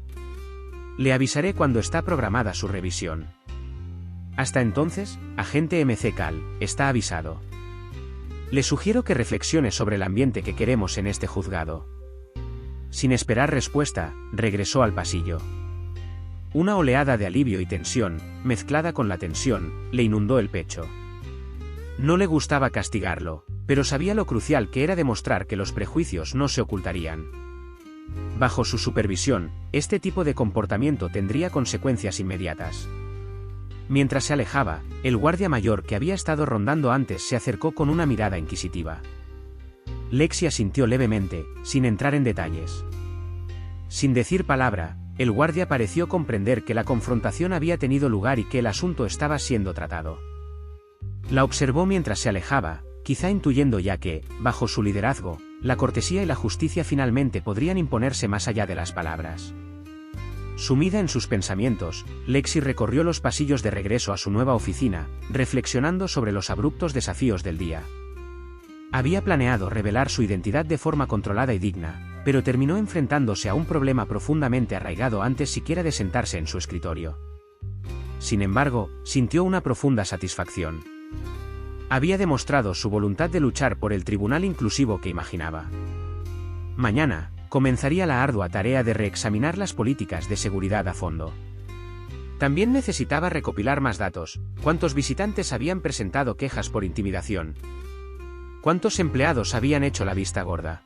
Le avisaré cuando está programada su revisión. Hasta entonces, agente MCK, está avisado. Le sugiero que reflexione sobre el ambiente que queremos en este juzgado. Sin esperar respuesta, regresó al pasillo. Una oleada de alivio y tensión, mezclada con la tensión, le inundó el pecho. No le gustaba castigarlo, pero sabía lo crucial que era demostrar que los prejuicios no se ocultarían. Bajo su supervisión, este tipo de comportamiento tendría consecuencias inmediatas. Mientras se alejaba, el guardia mayor que había estado rondando antes se acercó con una mirada inquisitiva. Lexi asintió levemente, sin entrar en detalles. Sin decir palabra, el guardia pareció comprender que la confrontación había tenido lugar y que el asunto estaba siendo tratado. La observó mientras se alejaba, quizá intuyendo ya que, bajo su liderazgo, la cortesía y la justicia finalmente podrían imponerse más allá de las palabras. Sumida en sus pensamientos, Lexi recorrió los pasillos de regreso a su nueva oficina, reflexionando sobre los abruptos desafíos del día. Había planeado revelar su identidad de forma controlada y digna, pero terminó enfrentándose a un problema profundamente arraigado antes siquiera de sentarse en su escritorio. Sin embargo, sintió una profunda satisfacción. Había demostrado su voluntad de luchar por el tribunal inclusivo que imaginaba. Mañana, comenzaría la ardua tarea de reexaminar las políticas de seguridad a fondo. También necesitaba recopilar más datos: cuántos visitantes habían presentado quejas por intimidación, cuántos empleados habían hecho la vista gorda.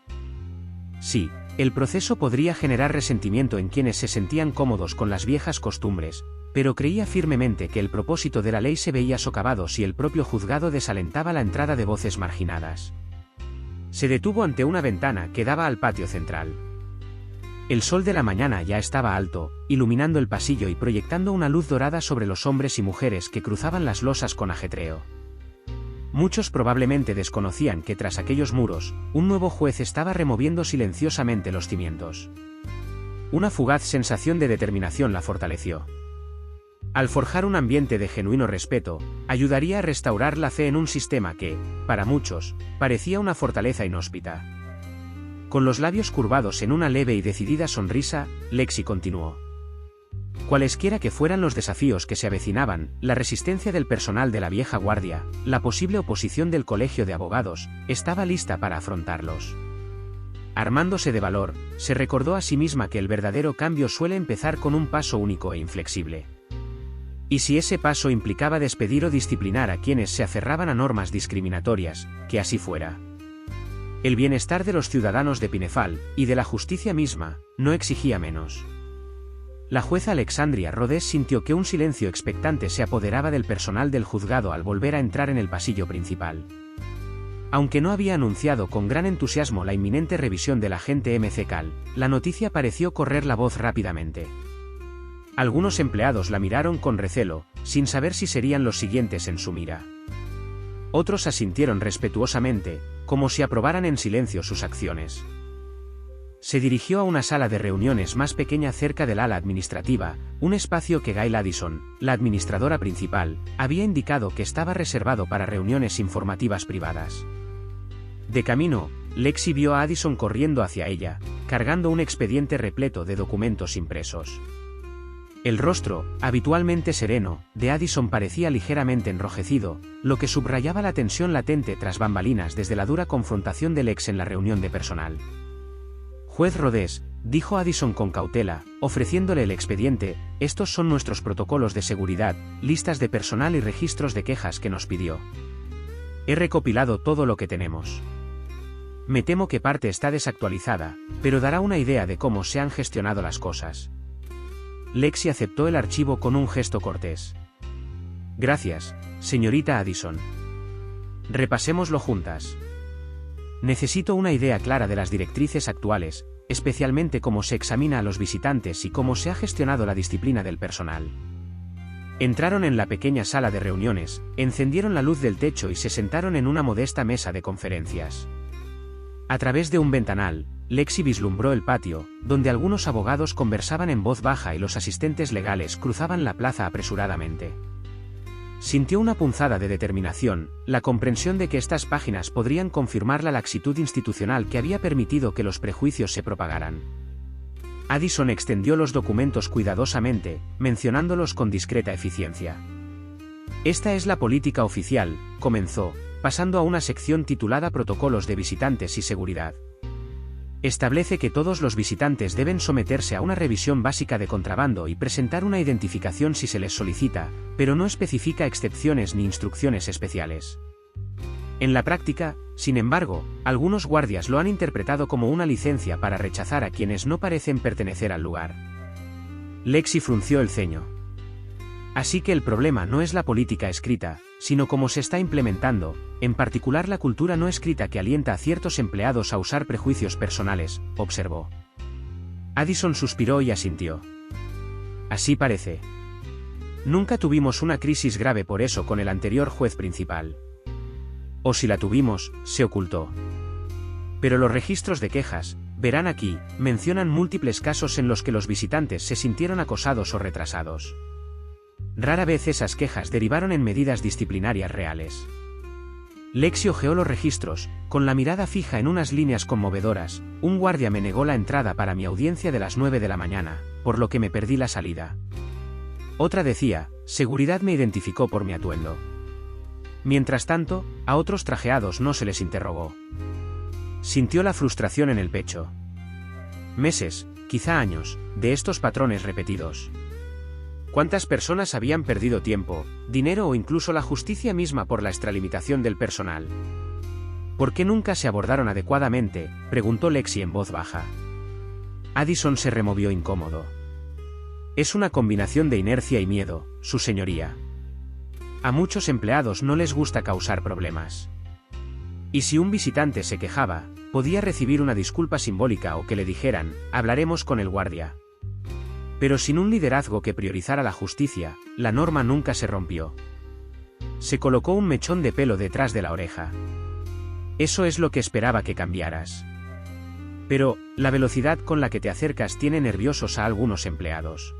Sí, el proceso podría generar resentimiento en quienes se sentían cómodos con las viejas costumbres, pero creía firmemente que el propósito de la ley se veía socavado si el propio juzgado desalentaba la entrada de voces marginadas. Se detuvo ante una ventana que daba al patio central. El sol de la mañana ya estaba alto, iluminando el pasillo y proyectando una luz dorada sobre los hombres y mujeres que cruzaban las losas con ajetreo. Muchos probablemente desconocían que tras aquellos muros, un nuevo juez estaba removiendo silenciosamente los cimientos. Una fugaz sensación de determinación la fortaleció. Al forjar un ambiente de genuino respeto, ayudaría a restaurar la fe en un sistema que, para muchos, parecía una fortaleza inhóspita. Con los labios curvados en una leve y decidida sonrisa, Lexi continuó. Cualesquiera que fueran los desafíos que se avecinaban, la resistencia del personal de la vieja guardia, la posible oposición del colegio de abogados, estaba lista para afrontarlos. Armándose de valor, se recordó a sí misma que el verdadero cambio suele empezar con un paso único e inflexible. Y si ese paso implicaba despedir o disciplinar a quienes se aferraban a normas discriminatorias, que así fuera. El bienestar de los ciudadanos de Pinefal, y de la justicia misma, no exigía menos. La jueza Alexandria Rhodes sintió que un silencio expectante se apoderaba del personal del juzgado al volver a entrar en el pasillo principal. Aunque no había anunciado con gran entusiasmo la inminente revisión del agente MCK, la noticia pareció correr la voz rápidamente. Algunos empleados la miraron con recelo, sin saber si serían los siguientes en su mira. Otros asintieron respetuosamente, como si aprobaran en silencio sus acciones. Se dirigió a una sala de reuniones más pequeña cerca del ala administrativa, un espacio que Gail Addison, la administradora principal, había indicado que estaba reservado para reuniones informativas privadas. De camino, Lexi vio a Addison corriendo hacia ella, cargando un expediente repleto de documentos impresos. El rostro, habitualmente sereno, de Addison parecía ligeramente enrojecido, lo que subrayaba la tensión latente tras bambalinas desde la dura confrontación del ex en la reunión de personal. Juez Rhodes, dijo Addison con cautela, ofreciéndole el expediente, estos son nuestros protocolos de seguridad, listas de personal y registros de quejas que nos pidió. He recopilado todo lo que tenemos. Me temo que parte está desactualizada, pero dará una idea de cómo se han gestionado las cosas. Lexi aceptó el archivo con un gesto cortés. Gracias, señorita Addison. Repasémoslo juntas. Necesito una idea clara de las directrices actuales, especialmente cómo se examina a los visitantes y cómo se ha gestionado la disciplina del personal. Entraron en la pequeña sala de reuniones, encendieron la luz del techo y se sentaron en una modesta mesa de conferencias. A través de un ventanal, Lexi vislumbró el patio, donde algunos abogados conversaban en voz baja y los asistentes legales cruzaban la plaza apresuradamente. Sintió una punzada de determinación, la comprensión de que estas páginas podrían confirmar la laxitud institucional que había permitido que los prejuicios se propagaran. Addison extendió los documentos cuidadosamente, mencionándolos con discreta eficiencia. Esta es la política oficial, comenzó, pasando a una sección titulada Protocolos de visitantes y seguridad. Establece que todos los visitantes deben someterse a una revisión básica de contrabando y presentar una identificación si se les solicita, pero no especifica excepciones ni instrucciones especiales. En la práctica, sin embargo, algunos guardias lo han interpretado como una licencia para rechazar a quienes no parecen pertenecer al lugar. Lexi frunció el ceño. Así que el problema no es la política escrita, sino cómo se está implementando, en particular la cultura no escrita que alienta a ciertos empleados a usar prejuicios personales, observó. Addison suspiró y asintió. Así parece. Nunca tuvimos una crisis grave por eso con el anterior juez principal. O si la tuvimos, se ocultó. Pero los registros de quejas, verán aquí, mencionan múltiples casos en los que los visitantes se sintieron acosados o retrasados. Rara vez esas quejas derivaron en medidas disciplinarias reales. Lexi hojeó los registros, con la mirada fija en unas líneas conmovedoras. Un guardia me negó la entrada para mi audiencia de las 9 de la mañana, por lo que me perdí la salida. Otra decía, seguridad me identificó por mi atuendo. Mientras tanto, a otros trajeados no se les interrogó. Sintió la frustración en el pecho. Meses, quizá años, de estos patrones repetidos. ¿Cuántas personas habían perdido tiempo, dinero o incluso la justicia misma por la extralimitación del personal? ¿Por qué nunca se abordaron adecuadamente?, preguntó Lexi en voz baja. Addison se removió incómodo. Es una combinación de inercia y miedo, su señoría. A muchos empleados no les gusta causar problemas. Y si un visitante se quejaba, podía recibir una disculpa simbólica o que le dijeran, hablaremos con el guardia. Pero sin un liderazgo que priorizara la justicia, la norma nunca se rompió. Se colocó un mechón de pelo detrás de la oreja. Eso es lo que esperaba que cambiaras. Pero, la velocidad con la que te acercas tiene nerviosos a algunos empleados.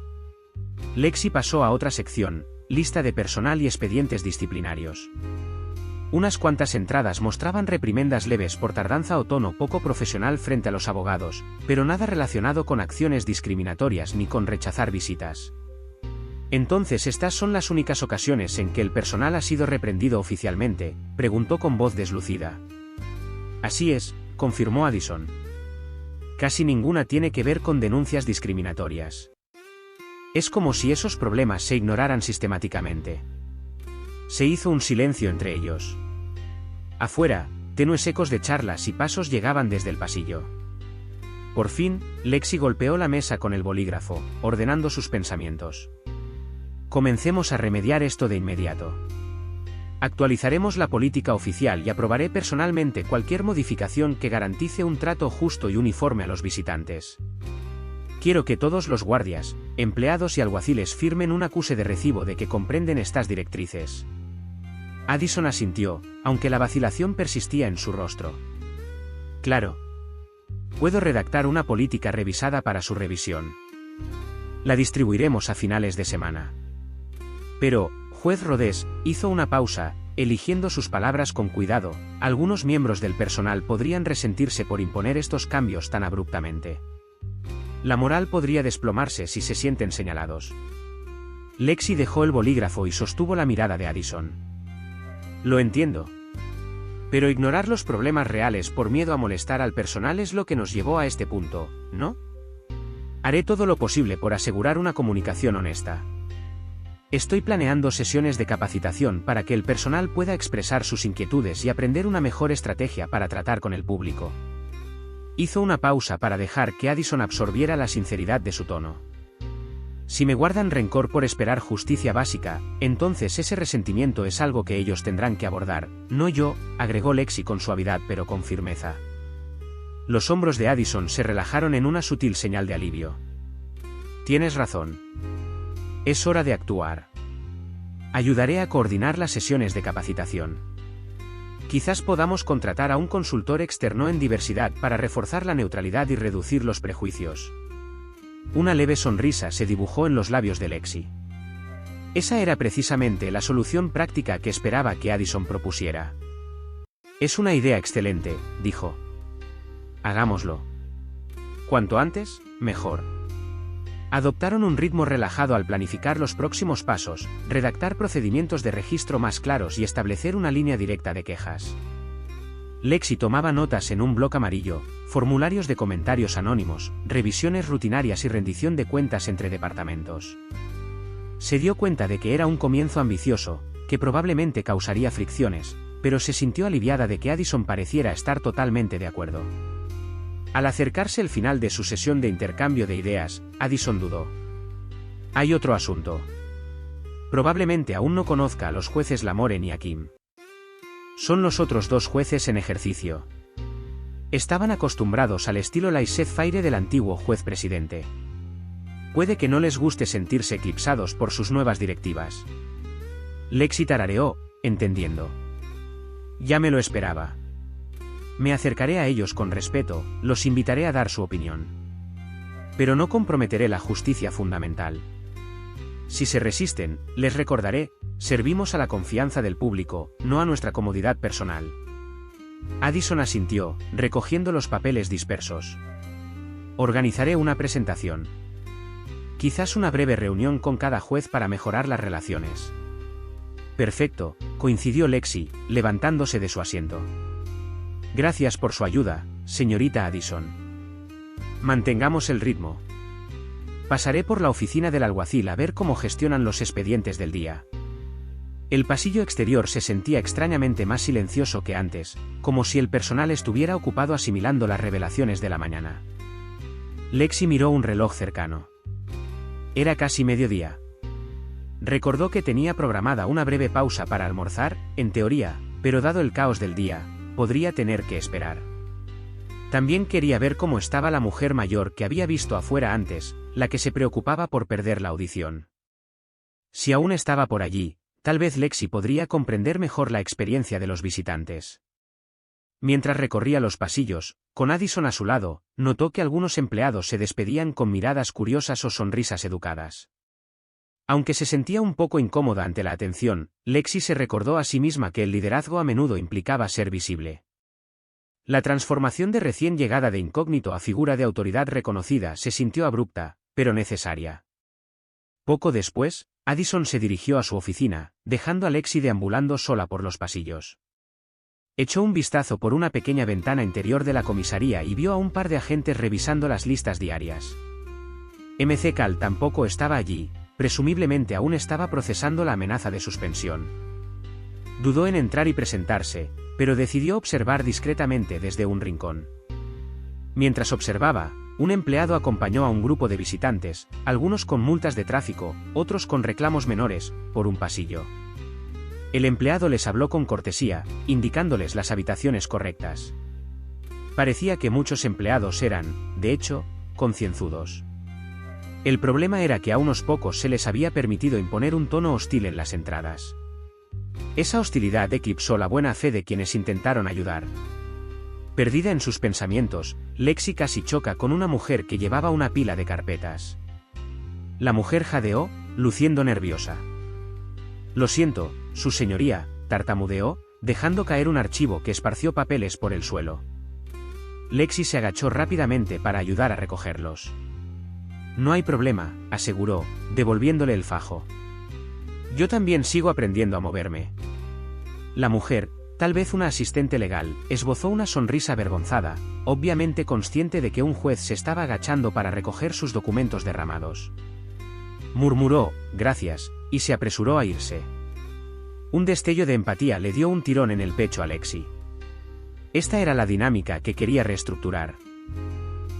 Lexi pasó a otra sección, lista de personal y expedientes disciplinarios. Unas cuantas entradas mostraban reprimendas leves por tardanza o tono poco profesional frente a los abogados, pero nada relacionado con acciones discriminatorias ni con rechazar visitas. Entonces, ¿estas son las únicas ocasiones en que el personal ha sido reprendido oficialmente?, preguntó con voz deslucida. Así es, confirmó Addison. Casi ninguna tiene que ver con denuncias discriminatorias. Es como si esos problemas se ignoraran sistemáticamente. Se hizo un silencio entre ellos. Afuera, tenues ecos de charlas y pasos llegaban desde el pasillo. Por fin, Lexi golpeó la mesa con el bolígrafo, ordenando sus pensamientos. Comencemos a remediar esto de inmediato. Actualizaremos la política oficial y aprobaré personalmente cualquier modificación que garantice un trato justo y uniforme a los visitantes. Quiero que todos los guardias, empleados y alguaciles firmen un acuse de recibo de que comprenden estas directrices. Addison asintió, aunque la vacilación persistía en su rostro. Claro. Puedo redactar una política revisada para su revisión. La distribuiremos a finales de semana. Pero, juez Rodés, hizo una pausa, eligiendo sus palabras con cuidado. Algunos miembros del personal podrían resentirse por imponer estos cambios tan abruptamente. La moral podría desplomarse si se sienten señalados. Lexi dejó el bolígrafo y sostuvo la mirada de Addison. Lo entiendo. Pero ignorar los problemas reales por miedo a molestar al personal es lo que nos llevó a este punto, ¿no? Haré todo lo posible por asegurar una comunicación honesta. Estoy planeando sesiones de capacitación para que el personal pueda expresar sus inquietudes y aprender una mejor estrategia para tratar con el público. Hizo una pausa para dejar que Addison absorbiera la sinceridad de su tono. Si me guardan rencor por esperar justicia básica, entonces ese resentimiento es algo que ellos tendrán que abordar, no yo, agregó Lexi con suavidad pero con firmeza. Los hombros de Addison se relajaron en una sutil señal de alivio. Tienes razón. Es hora de actuar. Ayudaré a coordinar las sesiones de capacitación. Quizás podamos contratar a un consultor externo en diversidad para reforzar la neutralidad y reducir los prejuicios. Una leve sonrisa se dibujó en los labios de Lexi. Esa era precisamente la solución práctica que esperaba que Addison propusiera. Es una idea excelente, dijo. Hagámoslo. Cuanto antes, mejor. Adoptaron un ritmo relajado al planificar los próximos pasos, redactar procedimientos de registro más claros y establecer una línea directa de quejas. Lexi tomaba notas en un bloc amarillo, formularios de comentarios anónimos, revisiones rutinarias y rendición de cuentas entre departamentos. Se dio cuenta de que era un comienzo ambicioso, que probablemente causaría fricciones, pero se sintió aliviada de que Addison pareciera estar totalmente de acuerdo. Al acercarse el final de su sesión de intercambio de ideas, Addison dudó. Hay otro asunto. Probablemente aún no conozca a los jueces Lamore ni a Kim. Son los otros dos jueces en ejercicio. Estaban acostumbrados al estilo laissez-faire del antiguo juez presidente. Puede que no les guste sentirse eclipsados por sus nuevas directivas. Lexi tarareó, entendiendo. Ya me lo esperaba. Me acercaré a ellos con respeto, los invitaré a dar su opinión. Pero no comprometeré la justicia fundamental. Si se resisten, les recordaré, servimos a la confianza del público, no a nuestra comodidad personal. Addison asintió, recogiendo los papeles dispersos. Organizaré una presentación. Quizás una breve reunión con cada juez para mejorar las relaciones. Perfecto, coincidió Lexi, levantándose de su asiento. Gracias por su ayuda, señorita Addison. Mantengamos el ritmo. Pasaré por la oficina del alguacil a ver cómo gestionan los expedientes del día. El pasillo exterior se sentía extrañamente más silencioso que antes, como si el personal estuviera ocupado asimilando las revelaciones de la mañana. Lexi miró un reloj cercano. Era casi mediodía. Recordó que tenía programada una breve pausa para almorzar, en teoría, pero dado el caos del día, podría tener que esperar. También quería ver cómo estaba la mujer mayor que había visto afuera antes, la que se preocupaba por perder la audición. Si aún estaba por allí, tal vez Lexi podría comprender mejor la experiencia de los visitantes. Mientras recorría los pasillos, con Addison a su lado, notó que algunos empleados se despedían con miradas curiosas o sonrisas educadas. Aunque se sentía un poco incómoda ante la atención, Lexi se recordó a sí misma que el liderazgo a menudo implicaba ser visible. La transformación de recién llegada de incógnito a figura de autoridad reconocida se sintió abrupta, pero necesaria. Poco después, Addison se dirigió a su oficina, dejando a Lexi deambulando sola por los pasillos. Echó un vistazo por una pequeña ventana interior de la comisaría y vio a un par de agentes revisando las listas diarias. MC Cal tampoco estaba allí. Presumiblemente aún estaba procesando la amenaza de suspensión. Dudó en entrar y presentarse, pero decidió observar discretamente desde un rincón. Mientras observaba, un empleado acompañó a un grupo de visitantes, algunos con multas de tráfico, otros con reclamos menores, por un pasillo. El empleado les habló con cortesía, indicándoles las habitaciones correctas. Parecía que muchos empleados eran, de hecho, concienzudos. El problema era que a unos pocos se les había permitido imponer un tono hostil en las entradas. Esa hostilidad eclipsó la buena fe de quienes intentaron ayudar. Perdida en sus pensamientos, Lexi casi choca con una mujer que llevaba una pila de carpetas. La mujer jadeó, luciendo nerviosa. Lo siento, su señoría, tartamudeó, dejando caer un archivo que esparció papeles por el suelo. Lexi se agachó rápidamente para ayudar a recogerlos. No hay problema, aseguró, devolviéndole el fajo. Yo también sigo aprendiendo a moverme. La mujer, tal vez una asistente legal, esbozó una sonrisa avergonzada, obviamente consciente de que un juez se estaba agachando para recoger sus documentos derramados. Murmuró, gracias, y se apresuró a irse. Un destello de empatía le dio un tirón en el pecho a Lexi. Esta era la dinámica que quería reestructurar.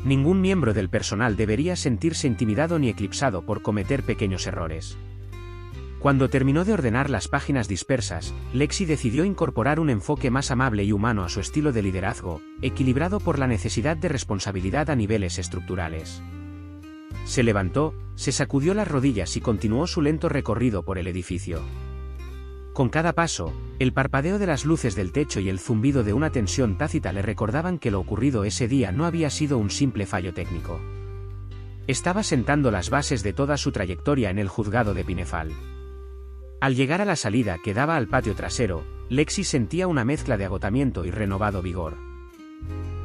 Ningún miembro del personal debería sentirse intimidado ni eclipsado por cometer pequeños errores. Cuando terminó de ordenar las páginas dispersas, Lexi decidió incorporar un enfoque más amable y humano a su estilo de liderazgo, equilibrado por la necesidad de responsabilidad a niveles estructurales. Se levantó, se sacudió las rodillas y continuó su lento recorrido por el edificio. Con cada paso, el parpadeo de las luces del techo y el zumbido de una tensión tácita le recordaban que lo ocurrido ese día no había sido un simple fallo técnico. Estaba sentando las bases de toda su trayectoria en el juzgado de Pinefal. Al llegar a la salida que daba al patio trasero, Lexi sentía una mezcla de agotamiento y renovado vigor.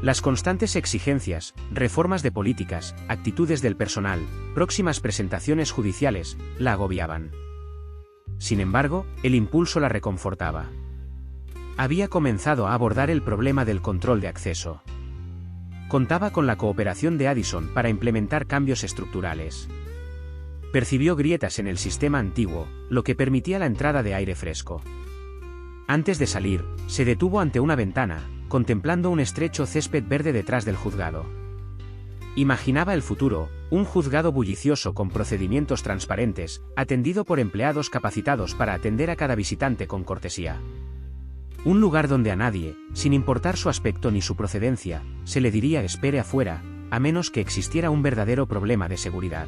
Las constantes exigencias, reformas de políticas, actitudes del personal, próximas presentaciones judiciales, la agobiaban. Sin embargo, el impulso la reconfortaba. Había comenzado a abordar el problema del control de acceso. Contaba con la cooperación de Addison para implementar cambios estructurales. Percibió grietas en el sistema antiguo, lo que permitía la entrada de aire fresco. Antes de salir, se detuvo ante una ventana, contemplando un estrecho césped verde detrás del juzgado. Imaginaba el futuro, un juzgado bullicioso con procedimientos transparentes, atendido por empleados capacitados para atender a cada visitante con cortesía. Un lugar donde a nadie, sin importar su aspecto ni su procedencia, se le diría espere afuera, a menos que existiera un verdadero problema de seguridad.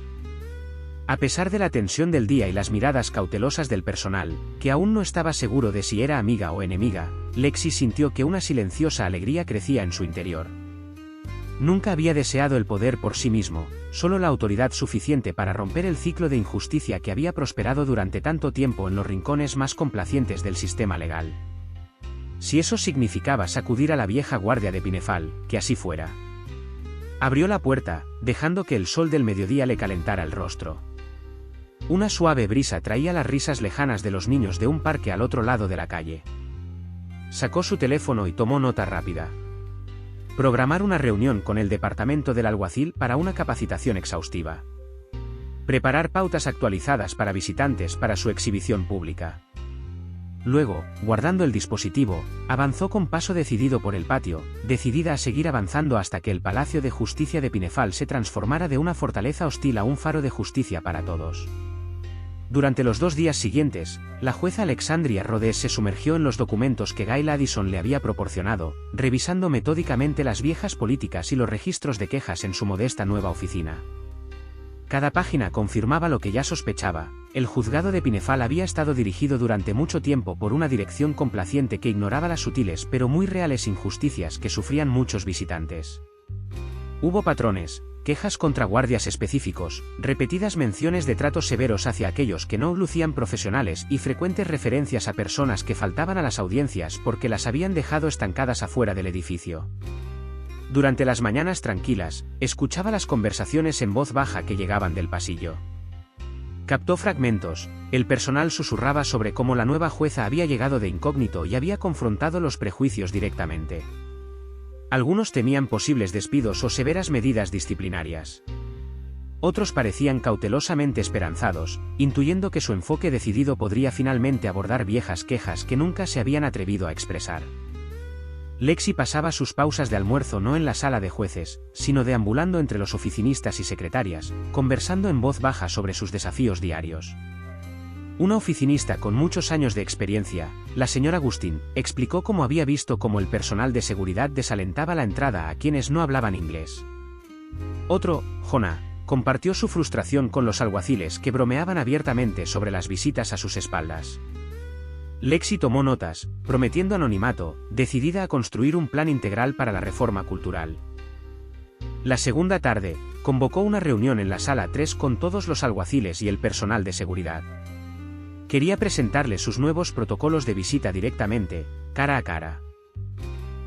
A pesar de la tensión del día y las miradas cautelosas del personal, que aún no estaba seguro de si era amiga o enemiga, Lexi sintió que una silenciosa alegría crecía en su interior. Nunca había deseado el poder por sí mismo, solo la autoridad suficiente para romper el ciclo de injusticia que había prosperado durante tanto tiempo en los rincones más complacientes del sistema legal. Si eso significaba sacudir a la vieja guardia de Pinefal, que así fuera. Abrió la puerta, dejando que el sol del mediodía le calentara el rostro. Una suave brisa traía las risas lejanas de los niños de un parque al otro lado de la calle. Sacó su teléfono y tomó nota rápida. Programar una reunión con el departamento del alguacil para una capacitación exhaustiva. Preparar pautas actualizadas para visitantes para su exhibición pública. Luego, guardando el dispositivo, avanzó con paso decidido por el patio, decidida a seguir avanzando hasta que el Palacio de Justicia de Pinefal se transformara de una fortaleza hostil a un faro de justicia para todos. Durante los 2 días siguientes, la jueza Alexandria Rhodes se sumergió en los documentos que Gail Addison le había proporcionado, revisando metódicamente las viejas políticas y los registros de quejas en su modesta nueva oficina. Cada página confirmaba lo que ya sospechaba: el juzgado de Pinefal había estado dirigido durante mucho tiempo por una dirección complaciente que ignoraba las sutiles pero muy reales injusticias que sufrían muchos visitantes. Hubo patrones, quejas contra guardias específicos, repetidas menciones de tratos severos hacia aquellos que no lucían profesionales y frecuentes referencias a personas que faltaban a las audiencias porque las habían dejado estancadas afuera del edificio. Durante las mañanas tranquilas, escuchaba las conversaciones en voz baja que llegaban del pasillo. Captó fragmentos: el personal susurraba sobre cómo la nueva jueza había llegado de incógnito y había confrontado los prejuicios directamente. Algunos temían posibles despidos o severas medidas disciplinarias. Otros parecían cautelosamente esperanzados, intuyendo que su enfoque decidido podría finalmente abordar viejas quejas que nunca se habían atrevido a expresar. Lexi pasaba sus pausas de almuerzo no en la sala de jueces, sino deambulando entre los oficinistas y secretarias, conversando en voz baja sobre sus desafíos diarios. Una oficinista con muchos años de experiencia, la señora Gustin, explicó cómo había visto cómo el personal de seguridad desalentaba la entrada a quienes no hablaban inglés. Otro, Jonah, compartió su frustración con los alguaciles que bromeaban abiertamente sobre las visitas a sus espaldas. Lexi tomó notas, prometiendo anonimato, decidida a construir un plan integral para la reforma cultural. La segunda tarde, convocó una reunión en la sala 3 con todos los alguaciles y el personal de seguridad. Quería presentarles sus nuevos protocolos de visita directamente, cara a cara.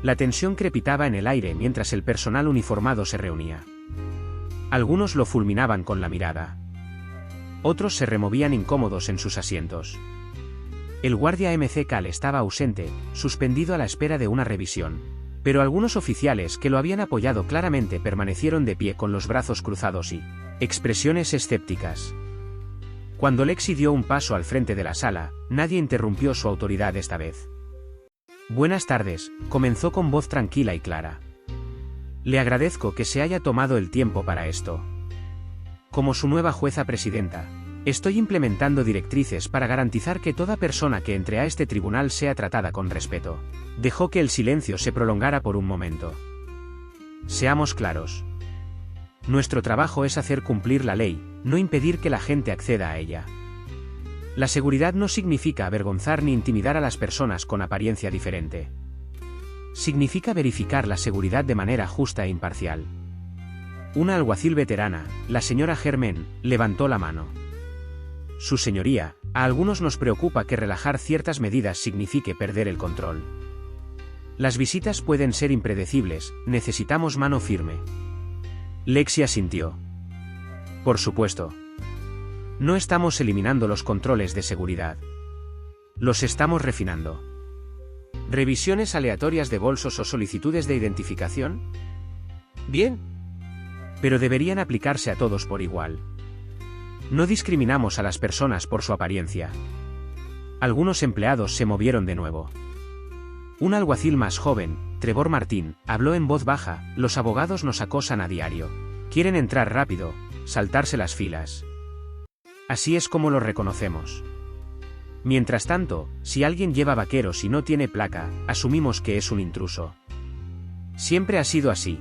La tensión crepitaba en el aire mientras el personal uniformado se reunía. Algunos lo fulminaban con la mirada. Otros se removían incómodos en sus asientos. El guardia MC Cal estaba ausente, suspendido a la espera de una revisión, pero algunos oficiales que lo habían apoyado claramente permanecieron de pie con los brazos cruzados y expresiones escépticas. Cuando Lexi dio un paso al frente de la sala, nadie interrumpió su autoridad esta vez. Buenas tardes, comenzó con voz tranquila y clara. Le agradezco que se haya tomado el tiempo para esto. Como su nueva jueza presidenta, estoy implementando directrices para garantizar que toda persona que entre a este tribunal sea tratada con respeto. Dejó que el silencio se prolongara por un momento. Seamos claros. Nuestro trabajo es hacer cumplir la ley, no impedir que la gente acceda a ella. La seguridad no significa avergonzar ni intimidar a las personas con apariencia diferente. Significa verificar la seguridad de manera justa e imparcial. Una alguacil veterana, la señora Germain, levantó la mano. Su señoría, a algunos nos preocupa que relajar ciertas medidas signifique perder el control. Las visitas pueden ser impredecibles, necesitamos mano firme. Lexi asintió. Por supuesto. No estamos eliminando los controles de seguridad. Los estamos refinando. ¿Revisiones aleatorias de bolsos o solicitudes de identificación? Bien. Pero deberían aplicarse a todos por igual. No discriminamos a las personas por su apariencia. Algunos empleados se movieron de nuevo. Un alguacil más joven, Trevor Martin, habló en voz baja: los abogados nos acosan a diario. Quieren entrar rápido, saltarse las filas. Así es como lo reconocemos. Mientras tanto, si alguien lleva vaqueros y no tiene placa, asumimos que es un intruso. Siempre ha sido así.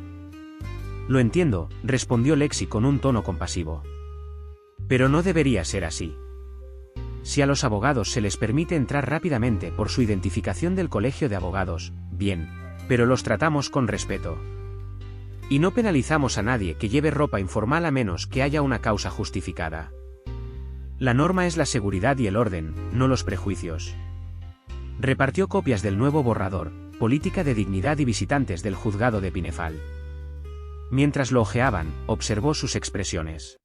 Lo entiendo, respondió Lexi con un tono compasivo. Pero no debería ser así. Si a los abogados se les permite entrar rápidamente por su identificación del colegio de abogados, bien, pero los tratamos con respeto. Y no penalizamos a nadie que lleve ropa informal a menos que haya una causa justificada. La norma es la seguridad y el orden, no los prejuicios. Repartió copias del nuevo borrador, Política de Dignidad y Visitantes del Juzgado de Pinefal. Mientras lo hojeaban, observó sus expresiones.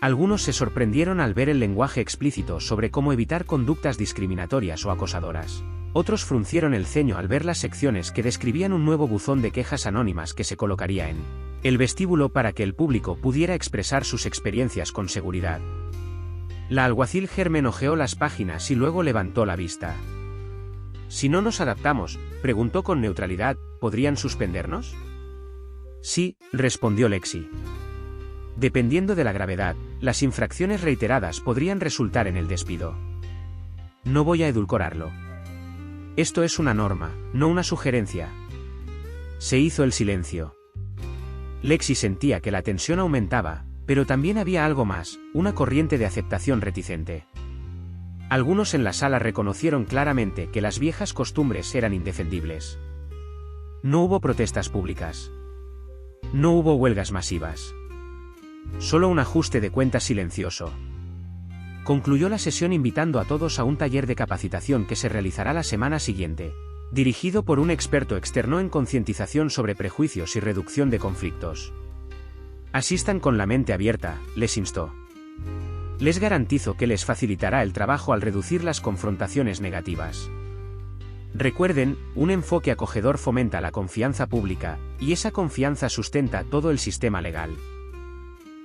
Algunos se sorprendieron al ver el lenguaje explícito sobre cómo evitar conductas discriminatorias o acosadoras. Otros fruncieron el ceño al ver las secciones que describían un nuevo buzón de quejas anónimas que se colocaría en el vestíbulo para que el público pudiera expresar sus experiencias con seguridad. La alguacil Germain hojeó las páginas y luego levantó la vista. Si no nos adaptamos, preguntó con neutralidad, ¿podrían suspendernos? Sí, respondió Lexi. Dependiendo de la gravedad, las infracciones reiteradas podrían resultar en el despido. No voy a edulcorarlo. Esto es una norma, no una sugerencia. Se hizo el silencio. Lexi sentía que la tensión aumentaba, pero también había algo más, una corriente de aceptación reticente. Algunos en la sala reconocieron claramente que las viejas costumbres eran indefendibles. No hubo protestas públicas. No hubo huelgas masivas. Solo un ajuste de cuentas silencioso. Concluyó la sesión invitando a todos a un taller de capacitación que se realizará la semana siguiente, dirigido por un experto externo en concientización sobre prejuicios y reducción de conflictos. Asistan con la mente abierta, les instó. Les garantizo que les facilitará el trabajo al reducir las confrontaciones negativas. Recuerden, un enfoque acogedor fomenta la confianza pública, y esa confianza sustenta todo el sistema legal.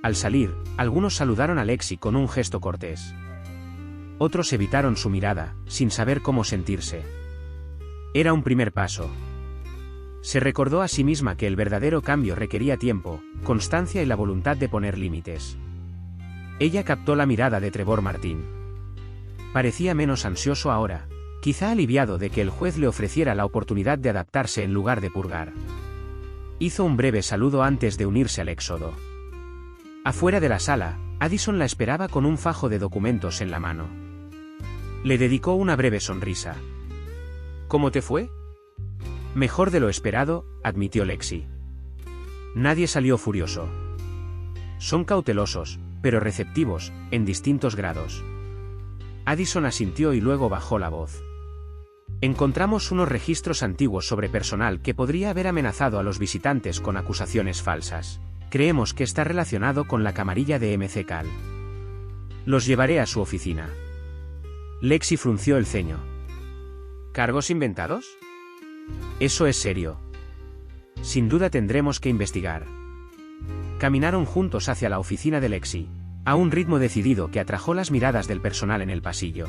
Al salir, algunos saludaron a Lexi con un gesto cortés. Otros evitaron su mirada, sin saber cómo sentirse. Era un primer paso. Se recordó a sí misma que el verdadero cambio requería tiempo, constancia y la voluntad de poner límites. Ella captó la mirada de Trevor Martin. Parecía menos ansioso ahora, quizá aliviado de que el juez le ofreciera la oportunidad de adaptarse en lugar de purgar. Hizo un breve saludo antes de unirse al éxodo. Afuera de la sala, Addison la esperaba con un fajo de documentos en la mano. Le dedicó una breve sonrisa. ¿Cómo te fue? Mejor de lo esperado, admitió Lexi. Nadie salió furioso. Son cautelosos, pero receptivos, en distintos grados. Addison asintió y luego bajó la voz. Encontramos unos registros antiguos sobre personal que podría haber amenazado a los visitantes con acusaciones falsas. Creemos que está relacionado con la camarilla de McCall. Los llevaré a su oficina. Lexi frunció el ceño. ¿Cargos inventados? Eso es serio. Sin duda tendremos que investigar. Caminaron juntos hacia la oficina de Lexi, a un ritmo decidido que atrajo las miradas del personal en el pasillo.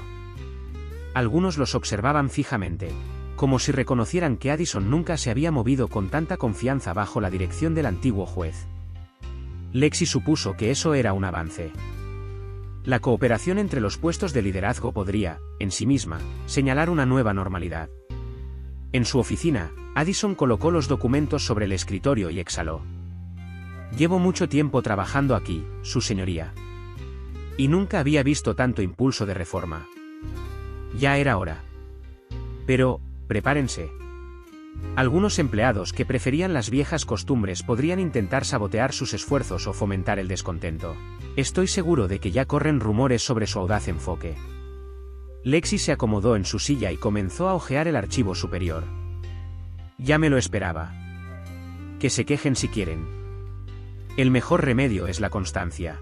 Algunos los observaban fijamente, como si reconocieran que Addison nunca se había movido con tanta confianza bajo la dirección del antiguo juez. Lexi supuso que eso era un avance. La cooperación entre los puestos de liderazgo podría, en sí misma, señalar una nueva normalidad. En su oficina, Addison colocó los documentos sobre el escritorio y exhaló. Llevo mucho tiempo trabajando aquí, su señoría. Y nunca había visto tanto impulso de reforma. Ya era hora. Pero, prepárense. Algunos empleados que preferían las viejas costumbres podrían intentar sabotear sus esfuerzos o fomentar el descontento. Estoy seguro de que ya corren rumores sobre su audaz enfoque. Lexi se acomodó en su silla y comenzó a hojear el archivo superior. Ya me lo esperaba. Que se quejen si quieren. El mejor remedio es la constancia.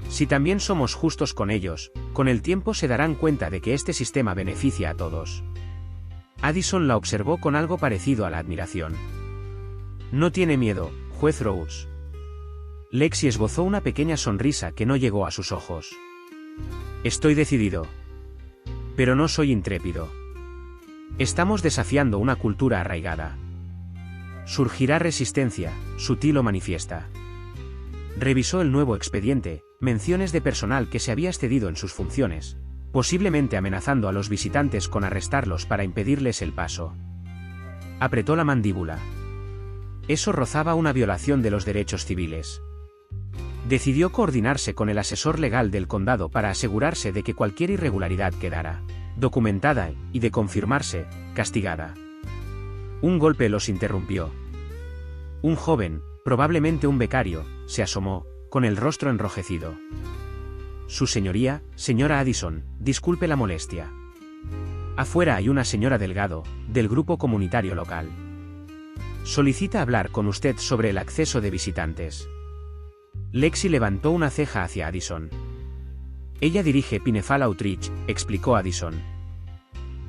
Si también somos justos con ellos, con el tiempo se darán cuenta de que este sistema beneficia a todos. Addison la observó con algo parecido a la admiración. No tiene miedo, juez Rhodes. Lexi esbozó una pequeña sonrisa que no llegó a sus ojos. Estoy decidido. Pero no soy intrépido. Estamos desafiando una cultura arraigada. Surgirá resistencia, sutil o manifiesta. Revisó el nuevo expediente, menciones de personal que se había excedido en sus funciones, posiblemente amenazando a los visitantes con arrestarlos para impedirles el paso. Apretó la mandíbula. Eso rozaba una violación de los derechos civiles. Decidió coordinarse con el asesor legal del condado para asegurarse de que cualquier irregularidad quedara documentada y, de confirmarse, castigada. Un golpe los interrumpió. Un joven, probablemente un becario, se asomó, con el rostro enrojecido. Su señoría, señora Addison, disculpe la molestia. Afuera hay una señora Delgado, del grupo comunitario local. Solicita hablar con usted sobre el acceso de visitantes. Lexi levantó una ceja hacia Addison. Ella dirige Pinefall Outreach, explicó Addison.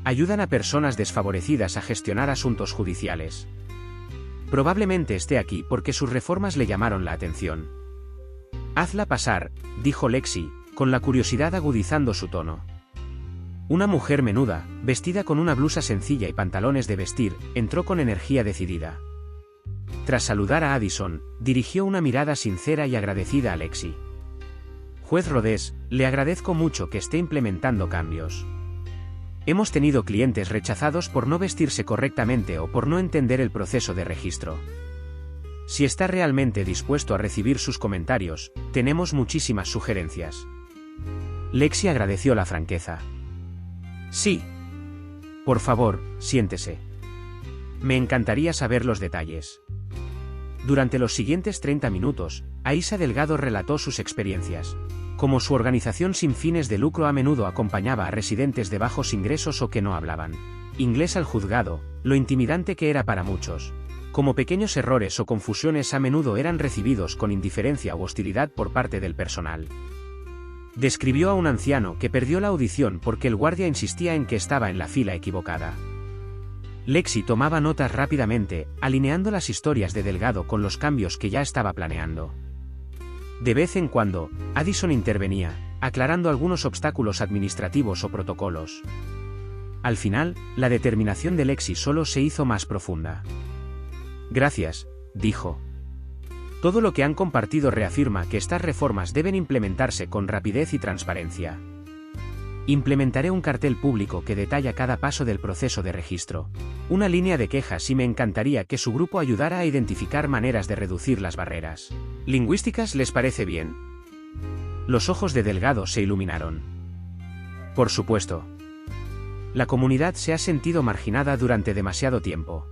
Ayudan a personas desfavorecidas a gestionar asuntos judiciales. Probablemente esté aquí porque sus reformas le llamaron la atención. Hazla pasar, dijo Lexi, con la curiosidad agudizando su tono. Una mujer menuda, vestida con una blusa sencilla y pantalones de vestir, entró con energía decidida. Tras saludar a Addison, dirigió una mirada sincera y agradecida a Lexi. Juez Rhodes, le agradezco mucho que esté implementando cambios. Hemos tenido clientes rechazados por no vestirse correctamente o por no entender el proceso de registro. Si está realmente dispuesto a recibir sus comentarios, tenemos muchísimas sugerencias. Lexi agradeció la franqueza. Sí. Por favor, siéntese. Me encantaría saber los detalles. Durante los siguientes 30 minutos, Aisa Delgado relató sus experiencias, como su organización sin fines de lucro a menudo acompañaba a residentes de bajos ingresos o que no hablaban inglés al juzgado, lo intimidante que era para muchos, como pequeños errores o confusiones a menudo eran recibidos con indiferencia o hostilidad por parte del personal. Describió a un anciano que perdió la audición porque el guardia insistía en que estaba en la fila equivocada. Lexi tomaba notas rápidamente, alineando las historias de Delgado con los cambios que ya estaba planeando. De vez en cuando, Addison intervenía, aclarando algunos obstáculos administrativos o protocolos. Al final, la determinación de Lexi solo se hizo más profunda. Gracias, dijo. Todo lo que han compartido reafirma que estas reformas deben implementarse con rapidez y transparencia. Implementaré un cartel público que detalla cada paso del proceso de registro, una línea de quejas y me encantaría que su grupo ayudara a identificar maneras de reducir las barreras lingüísticas. ¿Les parece bien? Los ojos de Delgado se iluminaron. Por supuesto. La comunidad se ha sentido marginada durante demasiado tiempo.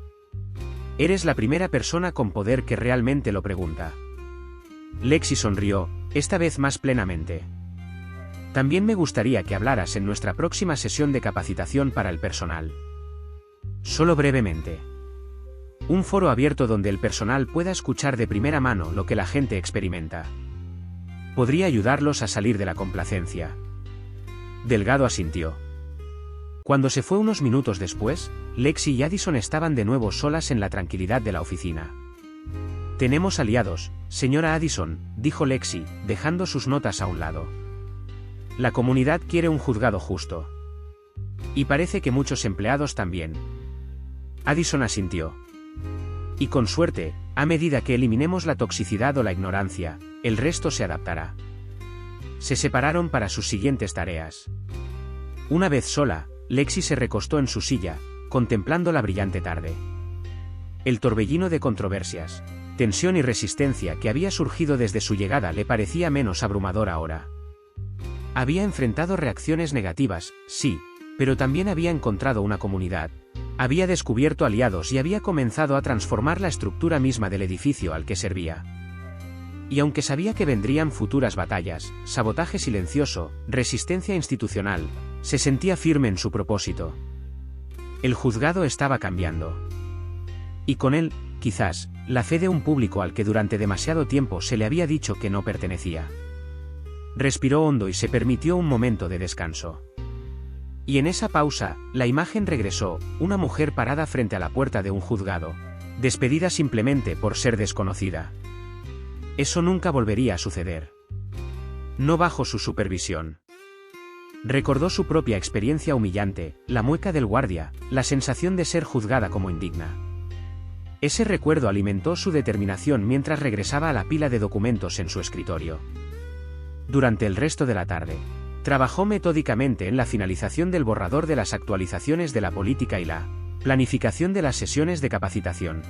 Eres la primera persona con poder que realmente lo pregunta. Lexi sonrió, esta vez más plenamente. También me gustaría que hablaras en nuestra próxima sesión de capacitación para el personal. Solo brevemente. Un foro abierto donde el personal pueda escuchar de primera mano lo que la gente experimenta. Podría ayudarlos a salir de la complacencia. Delgado asintió. Cuando se fue unos minutos después, Lexi y Addison estaban de nuevo solas en la tranquilidad de la oficina. Tenemos aliados, señora Addison, dijo Lexi, dejando sus notas a un lado. La comunidad quiere un juzgado justo. Y parece que muchos empleados también. Addison asintió. Y con suerte, a medida que eliminemos la toxicidad o la ignorancia, el resto se adaptará. Se separaron para sus siguientes tareas. Una vez sola, Lexi se recostó en su silla, contemplando la brillante tarde. El torbellino de controversias, tensión y resistencia que había surgido desde su llegada le parecía menos abrumador ahora. Había enfrentado reacciones negativas, sí, pero también había encontrado una comunidad. Había descubierto aliados y había comenzado a transformar la estructura misma del edificio al que servía. Y aunque sabía que vendrían futuras batallas, sabotaje silencioso, resistencia institucional, se sentía firme en su propósito. El juzgado estaba cambiando. Y con él, quizás, la fe de un público al que durante demasiado tiempo se le había dicho que no pertenecía. Respiró hondo y se permitió un momento de descanso. Y en esa pausa, la imagen regresó, una mujer parada frente a la puerta de un juzgado, despedida simplemente por ser desconocida. Eso nunca volvería a suceder. No bajo su supervisión. Recordó su propia experiencia humillante, la mueca del guardia, la sensación de ser juzgada como indigna. Ese recuerdo alimentó su determinación mientras regresaba a la pila de documentos en su escritorio. Durante el resto de la tarde, trabajó metódicamente en la finalización del borrador de las actualizaciones de la política y la planificación de las sesiones de capacitación.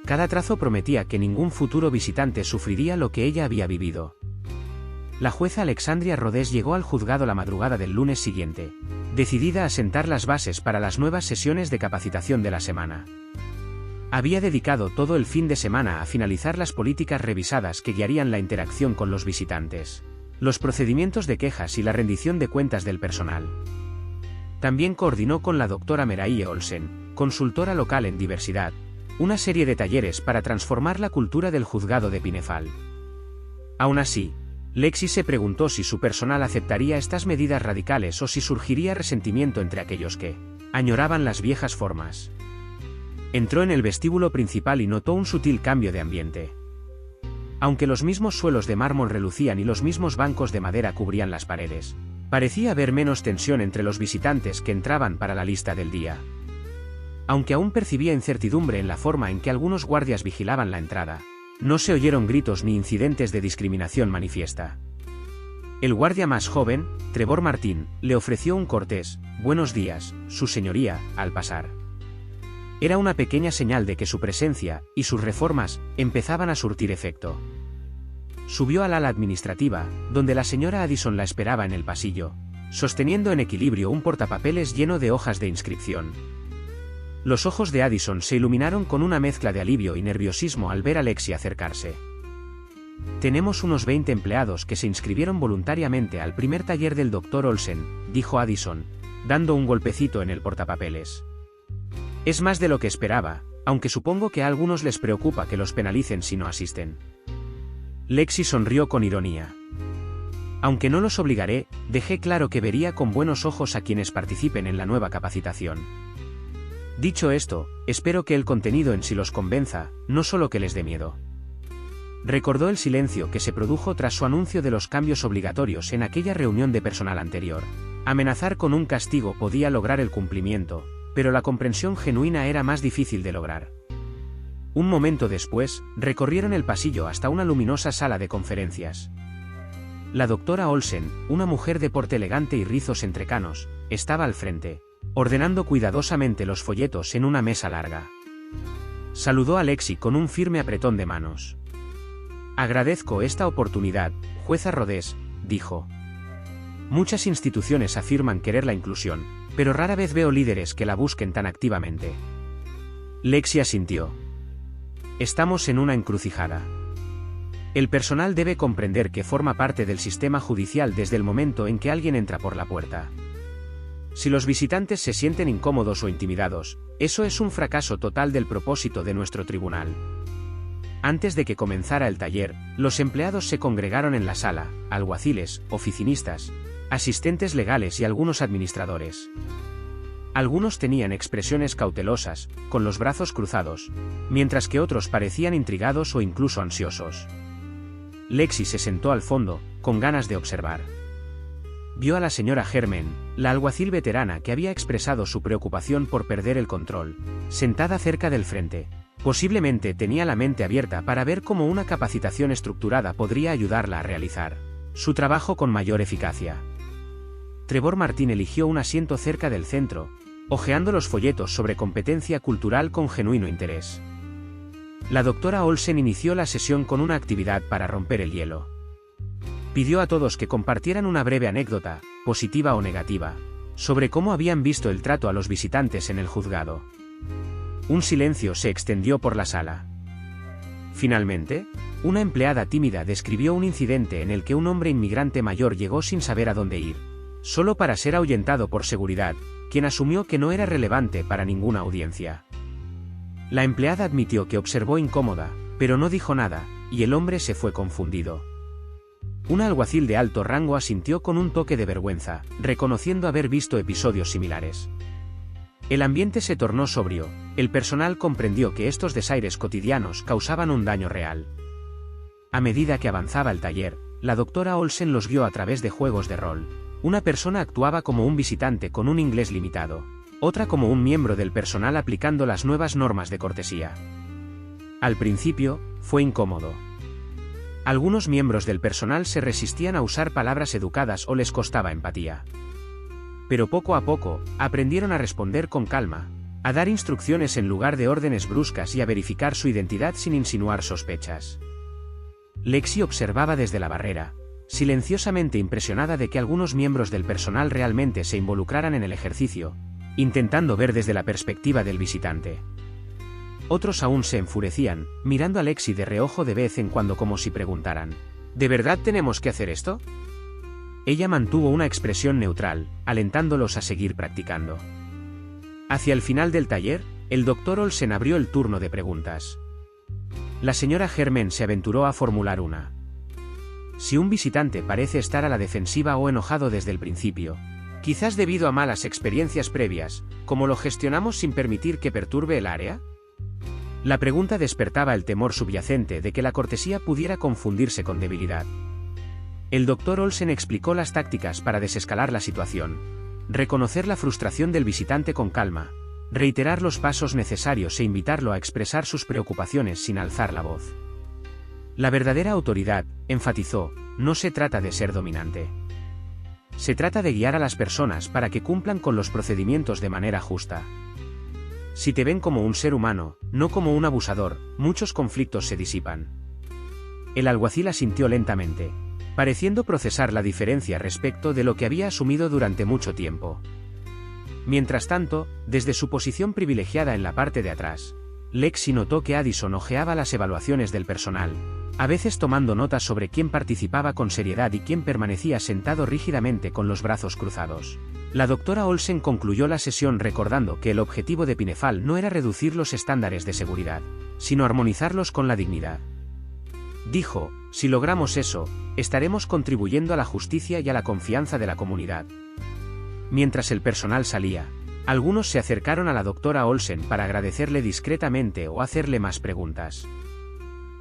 Cada trazo prometía que ningún futuro visitante sufriría lo que ella había vivido. La jueza Alexandria Rodés llegó al juzgado la madrugada del lunes siguiente, decidida a sentar las bases para las nuevas sesiones de capacitación de la semana. Había dedicado todo el fin de semana a finalizar las políticas revisadas que guiarían la interacción con los visitantes, los procedimientos de quejas y la rendición de cuentas del personal. También coordinó con la doctora Meraye Olsen, consultora local en diversidad, una serie de talleres para transformar la cultura del juzgado de Pinefal. Aún así, Lexi se preguntó si su personal aceptaría estas medidas radicales o si surgiría resentimiento entre aquellos que añoraban las viejas formas. Entró en el vestíbulo principal y notó un sutil cambio de ambiente. Aunque los mismos suelos de mármol relucían y los mismos bancos de madera cubrían las paredes, parecía haber menos tensión entre los visitantes que entraban para la lista del día. Aunque aún percibía incertidumbre en la forma en que algunos guardias vigilaban la entrada, no se oyeron gritos ni incidentes de discriminación manifiesta. El guardia más joven, Trevor Martín, le ofreció un cortés «Buenos días, su señoría», al pasar. Era una pequeña señal de que su presencia y sus reformas empezaban a surtir efecto. Subió al ala administrativa, donde la señora Addison la esperaba en el pasillo, sosteniendo en equilibrio un portapapeles lleno de hojas de inscripción. Los ojos de Addison se iluminaron con una mezcla de alivio y nerviosismo al ver a Lexi acercarse. «Tenemos unos 20 empleados que se inscribieron voluntariamente al primer taller del Dr. Olsen», dijo Addison, dando un golpecito en el portapapeles. «Es más de lo que esperaba, aunque supongo que a algunos les preocupa que los penalicen si no asisten». Lexi sonrió con ironía. «Aunque no los obligaré, dejé claro que vería con buenos ojos a quienes participen en la nueva capacitación. Dicho esto, espero que el contenido en sí los convenza, no solo que les dé miedo». Recordó el silencio que se produjo tras su anuncio de los cambios obligatorios en aquella reunión de personal anterior. Amenazar con un castigo podía lograr el cumplimiento, pero la comprensión genuina era más difícil de lograr. Un momento después, recorrieron el pasillo hasta una luminosa sala de conferencias. La doctora Olsen, una mujer de porte elegante y rizos entrecanos, estaba al frente, ordenando cuidadosamente los folletos en una mesa larga. Saludó a Lexi con un firme apretón de manos. «Agradezco esta oportunidad, jueza Rodés», dijo. «Muchas instituciones afirman querer la inclusión, pero rara vez veo líderes que la busquen tan activamente». Lexi asintió. «Estamos en una encrucijada. El personal debe comprender que forma parte del sistema judicial desde el momento en que alguien entra por la puerta. Si los visitantes se sienten incómodos o intimidados, eso es un fracaso total del propósito de nuestro tribunal». Antes de que comenzara el taller, los empleados se congregaron en la sala, alguaciles, oficinistas, asistentes legales y algunos administradores. Algunos tenían expresiones cautelosas, con los brazos cruzados, mientras que otros parecían intrigados o incluso ansiosos. Lexi se sentó al fondo, con ganas de observar. Vio a la señora Herman, la alguacil veterana que había expresado su preocupación por perder el control, sentada cerca del frente. Posiblemente tenía la mente abierta para ver cómo una capacitación estructurada podría ayudarla a realizar su trabajo con mayor eficacia. Trevor Martin eligió un asiento cerca del centro, hojeando los folletos sobre competencia cultural con genuino interés. La doctora Olsen inició la sesión con una actividad para romper el hielo. Pidió a todos que compartieran una breve anécdota, positiva o negativa, sobre cómo habían visto el trato a los visitantes en el juzgado. Un silencio se extendió por la sala. Finalmente, una empleada tímida describió un incidente en el que un hombre inmigrante mayor llegó sin saber a dónde ir, solo para ser ahuyentado por seguridad, quien asumió que no era relevante para ninguna audiencia. La empleada admitió que observó incómoda, pero no dijo nada, y el hombre se fue confundido. Un alguacil de alto rango asintió con un toque de vergüenza, reconociendo haber visto episodios similares. El ambiente se tornó sobrio, el personal comprendió que estos desaires cotidianos causaban un daño real. A medida que avanzaba el taller, la doctora Olsen los guió a través de juegos de rol. Una persona actuaba como un visitante con un inglés limitado, otra como un miembro del personal aplicando las nuevas normas de cortesía. Al principio, fue incómodo. Algunos miembros del personal se resistían a usar palabras educadas o les costaba empatía. Pero poco a poco, aprendieron a responder con calma, a dar instrucciones en lugar de órdenes bruscas y a verificar su identidad sin insinuar sospechas. Lexi observaba desde la barrera, silenciosamente impresionada de que algunos miembros del personal realmente se involucraran en el ejercicio, intentando ver desde la perspectiva del visitante. Otros aún se enfurecían, mirando a Lexi de reojo de vez en cuando como si preguntaran, ¿de verdad tenemos que hacer esto? Ella mantuvo una expresión neutral, alentándolos a seguir practicando. Hacia el final del taller, el Dr. Olsen abrió el turno de preguntas. La señora Herman se aventuró a formular una. Si un visitante parece estar a la defensiva o enojado desde el principio, quizás debido a malas experiencias previas, ¿cómo lo gestionamos sin permitir que perturbe el área? La pregunta despertaba el temor subyacente de que la cortesía pudiera confundirse con debilidad. El Dr. Olsen explicó las tácticas para desescalar la situación, reconocer la frustración del visitante con calma, reiterar los pasos necesarios e invitarlo a expresar sus preocupaciones sin alzar la voz. La verdadera autoridad, enfatizó, no se trata de ser dominante. Se trata de guiar a las personas para que cumplan con los procedimientos de manera justa. Si te ven como un ser humano, no como un abusador, muchos conflictos se disipan. El alguacil asintió lentamente, pareciendo procesar la diferencia respecto de lo que había asumido durante mucho tiempo. Mientras tanto, desde su posición privilegiada en la parte de atrás, Lexi notó que Addison hojeaba las evaluaciones del personal, a veces tomando notas sobre quién participaba con seriedad y quién permanecía sentado rígidamente con los brazos cruzados. La doctora Olsen concluyó la sesión recordando que el objetivo de Pinefal no era reducir los estándares de seguridad, sino armonizarlos con la dignidad. Dijo, si logramos eso, estaremos contribuyendo a la justicia y a la confianza de la comunidad. Mientras el personal salía, algunos se acercaron a la doctora Olsen para agradecerle discretamente o hacerle más preguntas.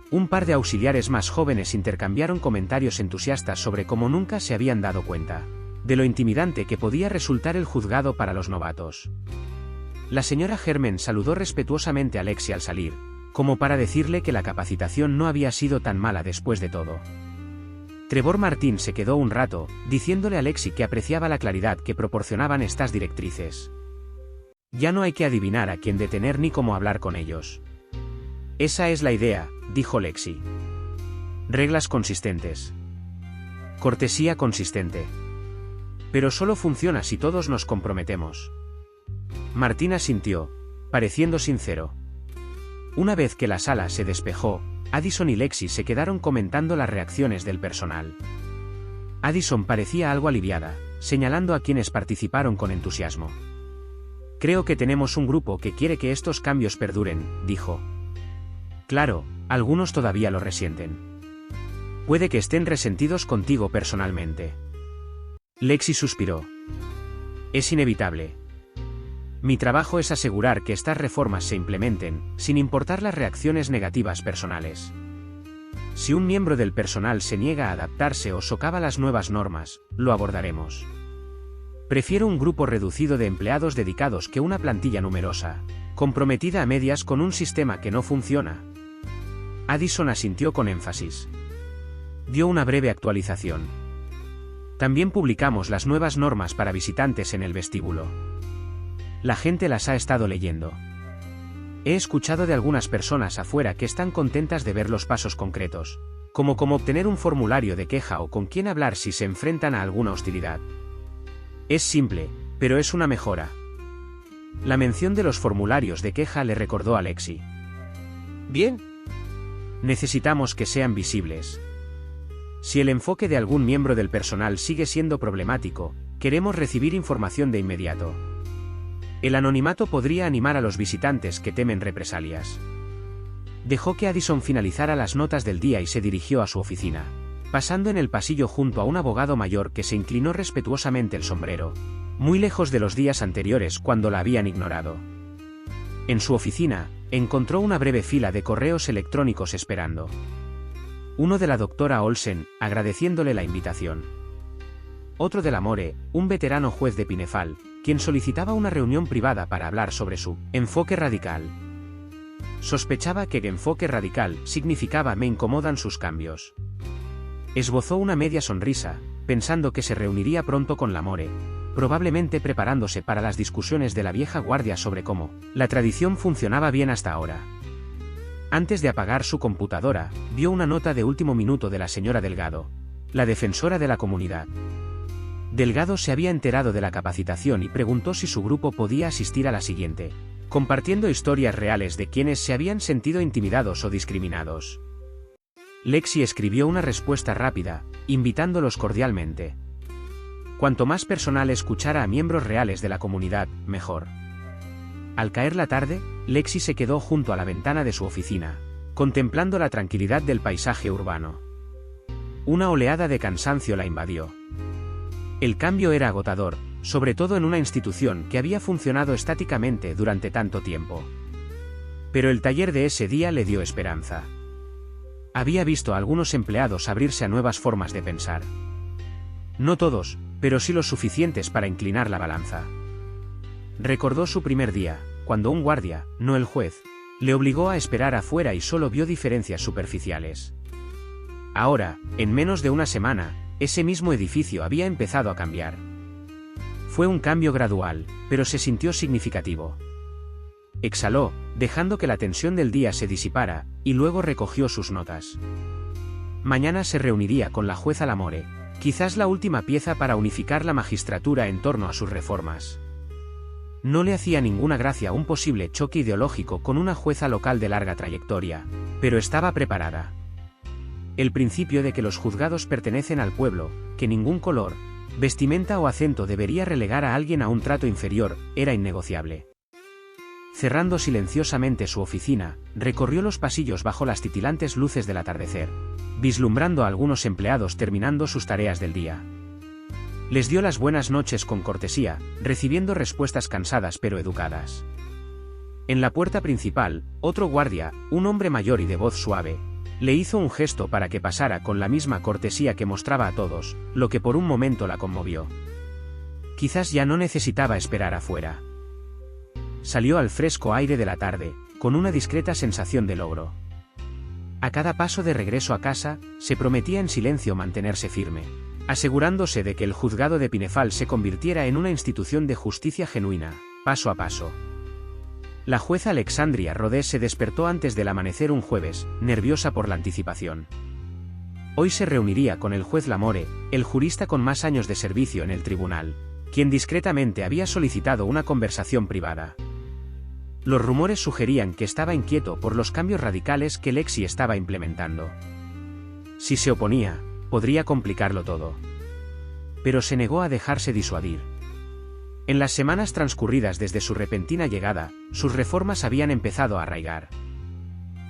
Un par de auxiliares más jóvenes intercambiaron comentarios entusiastas sobre cómo nunca se habían dado cuenta de lo intimidante que podía resultar el juzgado para los novatos. La señora Herman saludó respetuosamente a Lexi al salir, como para decirle que la capacitación no había sido tan mala después de todo. Trevor Martin se quedó un rato, diciéndole a Lexi que apreciaba la claridad que proporcionaban estas directrices. Ya no hay que adivinar a quién detener ni cómo hablar con ellos. Esa es la idea, dijo Lexi. Reglas consistentes. Cortesía consistente. Pero solo funciona si todos nos comprometemos. Martin asintió, pareciendo sincero. Una vez que la sala se despejó, Addison y Lexi se quedaron comentando las reacciones del personal. Addison parecía algo aliviada, señalando a quienes participaron con entusiasmo. Creo que tenemos un grupo que quiere que estos cambios perduren, dijo. Claro, algunos todavía lo resienten. Puede que estén resentidos contigo personalmente. Lexi suspiró. Es inevitable. Mi trabajo es asegurar que estas reformas se implementen, sin importar las reacciones negativas personales. Si un miembro del personal se niega a adaptarse o socava las nuevas normas, lo abordaremos. Prefiero un grupo reducido de empleados dedicados que una plantilla numerosa, comprometida a medias con un sistema que no funciona. Addison asintió con énfasis. Dio una breve actualización. También publicamos las nuevas normas para visitantes en el vestíbulo. La gente las ha estado leyendo. He escuchado de algunas personas afuera que están contentas de ver los pasos concretos, como obtener un formulario de queja o con quién hablar si se enfrentan a alguna hostilidad. Es simple, pero es una mejora. La mención de los formularios de queja le recordó a Lexi. Bien. Necesitamos que sean visibles. Si el enfoque de algún miembro del personal sigue siendo problemático, queremos recibir información de inmediato. El anonimato podría animar a los visitantes que temen represalias. Dejó que Addison finalizara las notas del día y se dirigió a su oficina, pasando en el pasillo junto a un abogado mayor que se inclinó respetuosamente el sombrero, muy lejos de los días anteriores cuando la habían ignorado. En su oficina, encontró una breve fila de correos electrónicos esperando. Uno de la doctora Olsen, agradeciéndole la invitación. Otro de la More, un veterano juez de Pinefal, quien solicitaba una reunión privada para hablar sobre su enfoque radical. Sospechaba que enfoque radical significaba me incomodan sus cambios. Esbozó una media sonrisa, pensando que se reuniría pronto con la More, probablemente preparándose para las discusiones de la vieja guardia sobre cómo la tradición funcionaba bien hasta ahora. Antes de apagar su computadora, vio una nota de último minuto de la señora Delgado, la defensora de la comunidad. Delgado se había enterado de la capacitación y preguntó si su grupo podía asistir a la siguiente, compartiendo historias reales de quienes se habían sentido intimidados o discriminados. Lexi escribió una respuesta rápida, invitándolos cordialmente. Cuanto más personal escuchara a miembros reales de la comunidad, mejor. Al caer la tarde, Lexi se quedó junto a la ventana de su oficina, contemplando la tranquilidad del paisaje urbano. Una oleada de cansancio la invadió. El cambio era agotador, sobre todo en una institución que había funcionado estáticamente durante tanto tiempo. Pero el taller de ese día le dio esperanza. Había visto a algunos empleados abrirse a nuevas formas de pensar. No todos, pero sí los suficientes para inclinar la balanza. Recordó su primer día, cuando un guardia, no el juez, le obligó a esperar afuera y solo vio diferencias superficiales. Ahora, en menos de una semana, ese mismo edificio había empezado a cambiar. Fue un cambio gradual, pero se sintió significativo. Exhaló, dejando que la tensión del día se disipara, y luego recogió sus notas. Mañana se reuniría con la jueza Lamore, quizás la última pieza para unificar la magistratura en torno a sus reformas. No le hacía ninguna gracia un posible choque ideológico con una jueza local de larga trayectoria, pero estaba preparada. El principio de que los juzgados pertenecen al pueblo, que ningún color, vestimenta o acento debería relegar a alguien a un trato inferior, era innegociable. Cerrando silenciosamente su oficina, recorrió los pasillos bajo las titilantes luces del atardecer, vislumbrando a algunos empleados terminando sus tareas del día. Les dio las buenas noches con cortesía, recibiendo respuestas cansadas pero educadas. En la puerta principal, otro guardia, un hombre mayor y de voz suave, le hizo un gesto para que pasara con la misma cortesía que mostraba a todos, lo que por un momento la conmovió. Quizás ya no necesitaba esperar afuera. Salió al fresco aire de la tarde, con una discreta sensación de logro. A cada paso de regreso a casa, se prometía en silencio mantenerse firme, asegurándose de que el juzgado de Pinefal se convirtiera en una institución de justicia genuina, paso a paso. La jueza Alexandria Rodés se despertó antes del amanecer un jueves, nerviosa por la anticipación. Hoy se reuniría con el juez Lamore, el jurista con más años de servicio en el tribunal, quien discretamente había solicitado una conversación privada. Los rumores sugerían que estaba inquieto por los cambios radicales que Lexi estaba implementando. Si se oponía, podría complicarlo todo. Pero se negó a dejarse disuadir. En las semanas transcurridas desde su repentina llegada, sus reformas habían empezado a arraigar.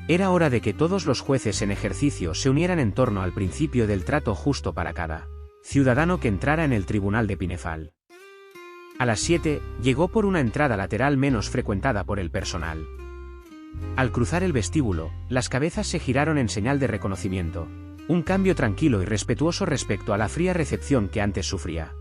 Era hora de que todos los jueces en ejercicio se unieran en torno al principio del trato justo para cada ciudadano que entrara en el tribunal de Pinefal. A las 7, llegó por una entrada lateral menos frecuentada por el personal. Al cruzar el vestíbulo, las cabezas se giraron en señal de reconocimiento, un cambio tranquilo y respetuoso respecto a la fría recepción que antes sufría.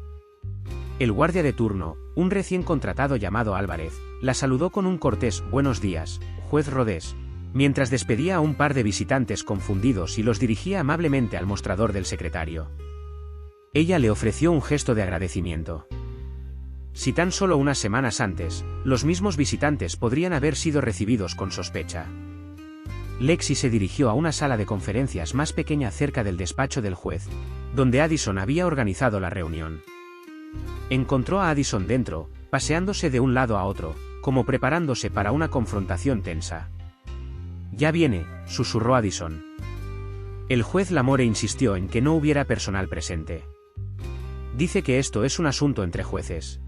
El guardia de turno, un recién contratado llamado Álvarez, la saludó con un cortés «Buenos días, juez Rodés», mientras despedía a un par de visitantes confundidos y los dirigía amablemente al mostrador del secretario. Ella le ofreció un gesto de agradecimiento. Si tan solo unas semanas antes, los mismos visitantes podrían haber sido recibidos con sospecha. Lexi se dirigió a una sala de conferencias más pequeña cerca del despacho del juez, donde Addison había organizado la reunión. Encontró a Addison dentro, paseándose de un lado a otro, como preparándose para una confrontación tensa. «Ya viene», susurró Addison. El juez Lamore insistió en que no hubiera personal presente. «Dice que esto es un asunto entre jueces».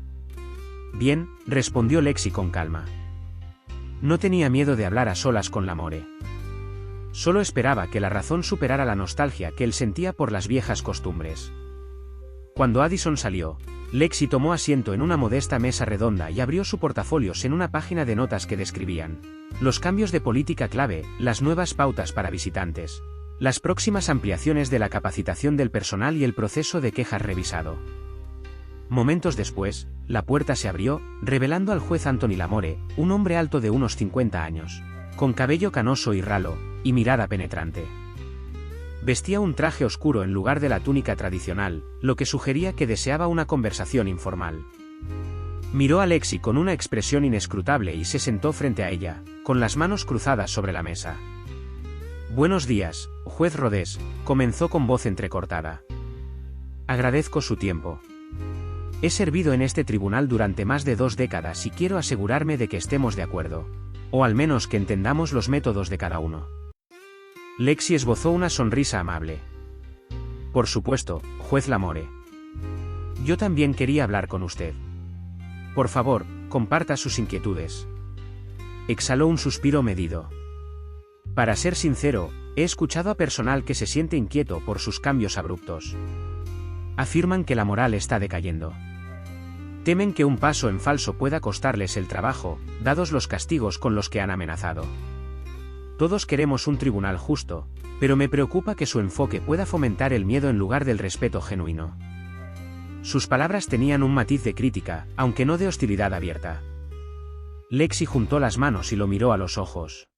«Bien», respondió Lexi con calma. No tenía miedo de hablar a solas con Lamore. Solo esperaba que la razón superara la nostalgia que él sentía por las viejas costumbres. Cuando Addison salió, Lexi tomó asiento en una modesta mesa redonda y abrió su portafolios en una página de notas que describían los cambios de política clave, las nuevas pautas para visitantes, las próximas ampliaciones de la capacitación del personal y el proceso de quejas revisado. Momentos después, la puerta se abrió, revelando al juez Anthony Lamore, un hombre alto de unos 50 años, con cabello canoso y ralo, y mirada penetrante. Vestía un traje oscuro en lugar de la túnica tradicional, lo que sugería que deseaba una conversación informal. Miró a Lexi con una expresión inescrutable y se sentó frente a ella, con las manos cruzadas sobre la mesa. «Buenos días, juez Rodés», comenzó con voz entrecortada. «Agradezco su tiempo. He servido en este tribunal durante más de 2 décadas y quiero asegurarme de que estemos de acuerdo, o al menos que entendamos los métodos de cada uno». Lexi esbozó una sonrisa amable. «Por supuesto, juez Lamore. Yo también quería hablar con usted. Por favor, comparta sus inquietudes». Exhaló un suspiro medido. «Para ser sincero, he escuchado a personal que se siente inquieto por sus cambios abruptos. Afirman que la moral está decayendo. Temen que un paso en falso pueda costarles el trabajo, dados los castigos con los que han amenazado. Todos queremos un tribunal justo, pero me preocupa que su enfoque pueda fomentar el miedo en lugar del respeto genuino». Sus palabras tenían un matiz de crítica, aunque no de hostilidad abierta. Lexi juntó las manos y lo miró a los ojos.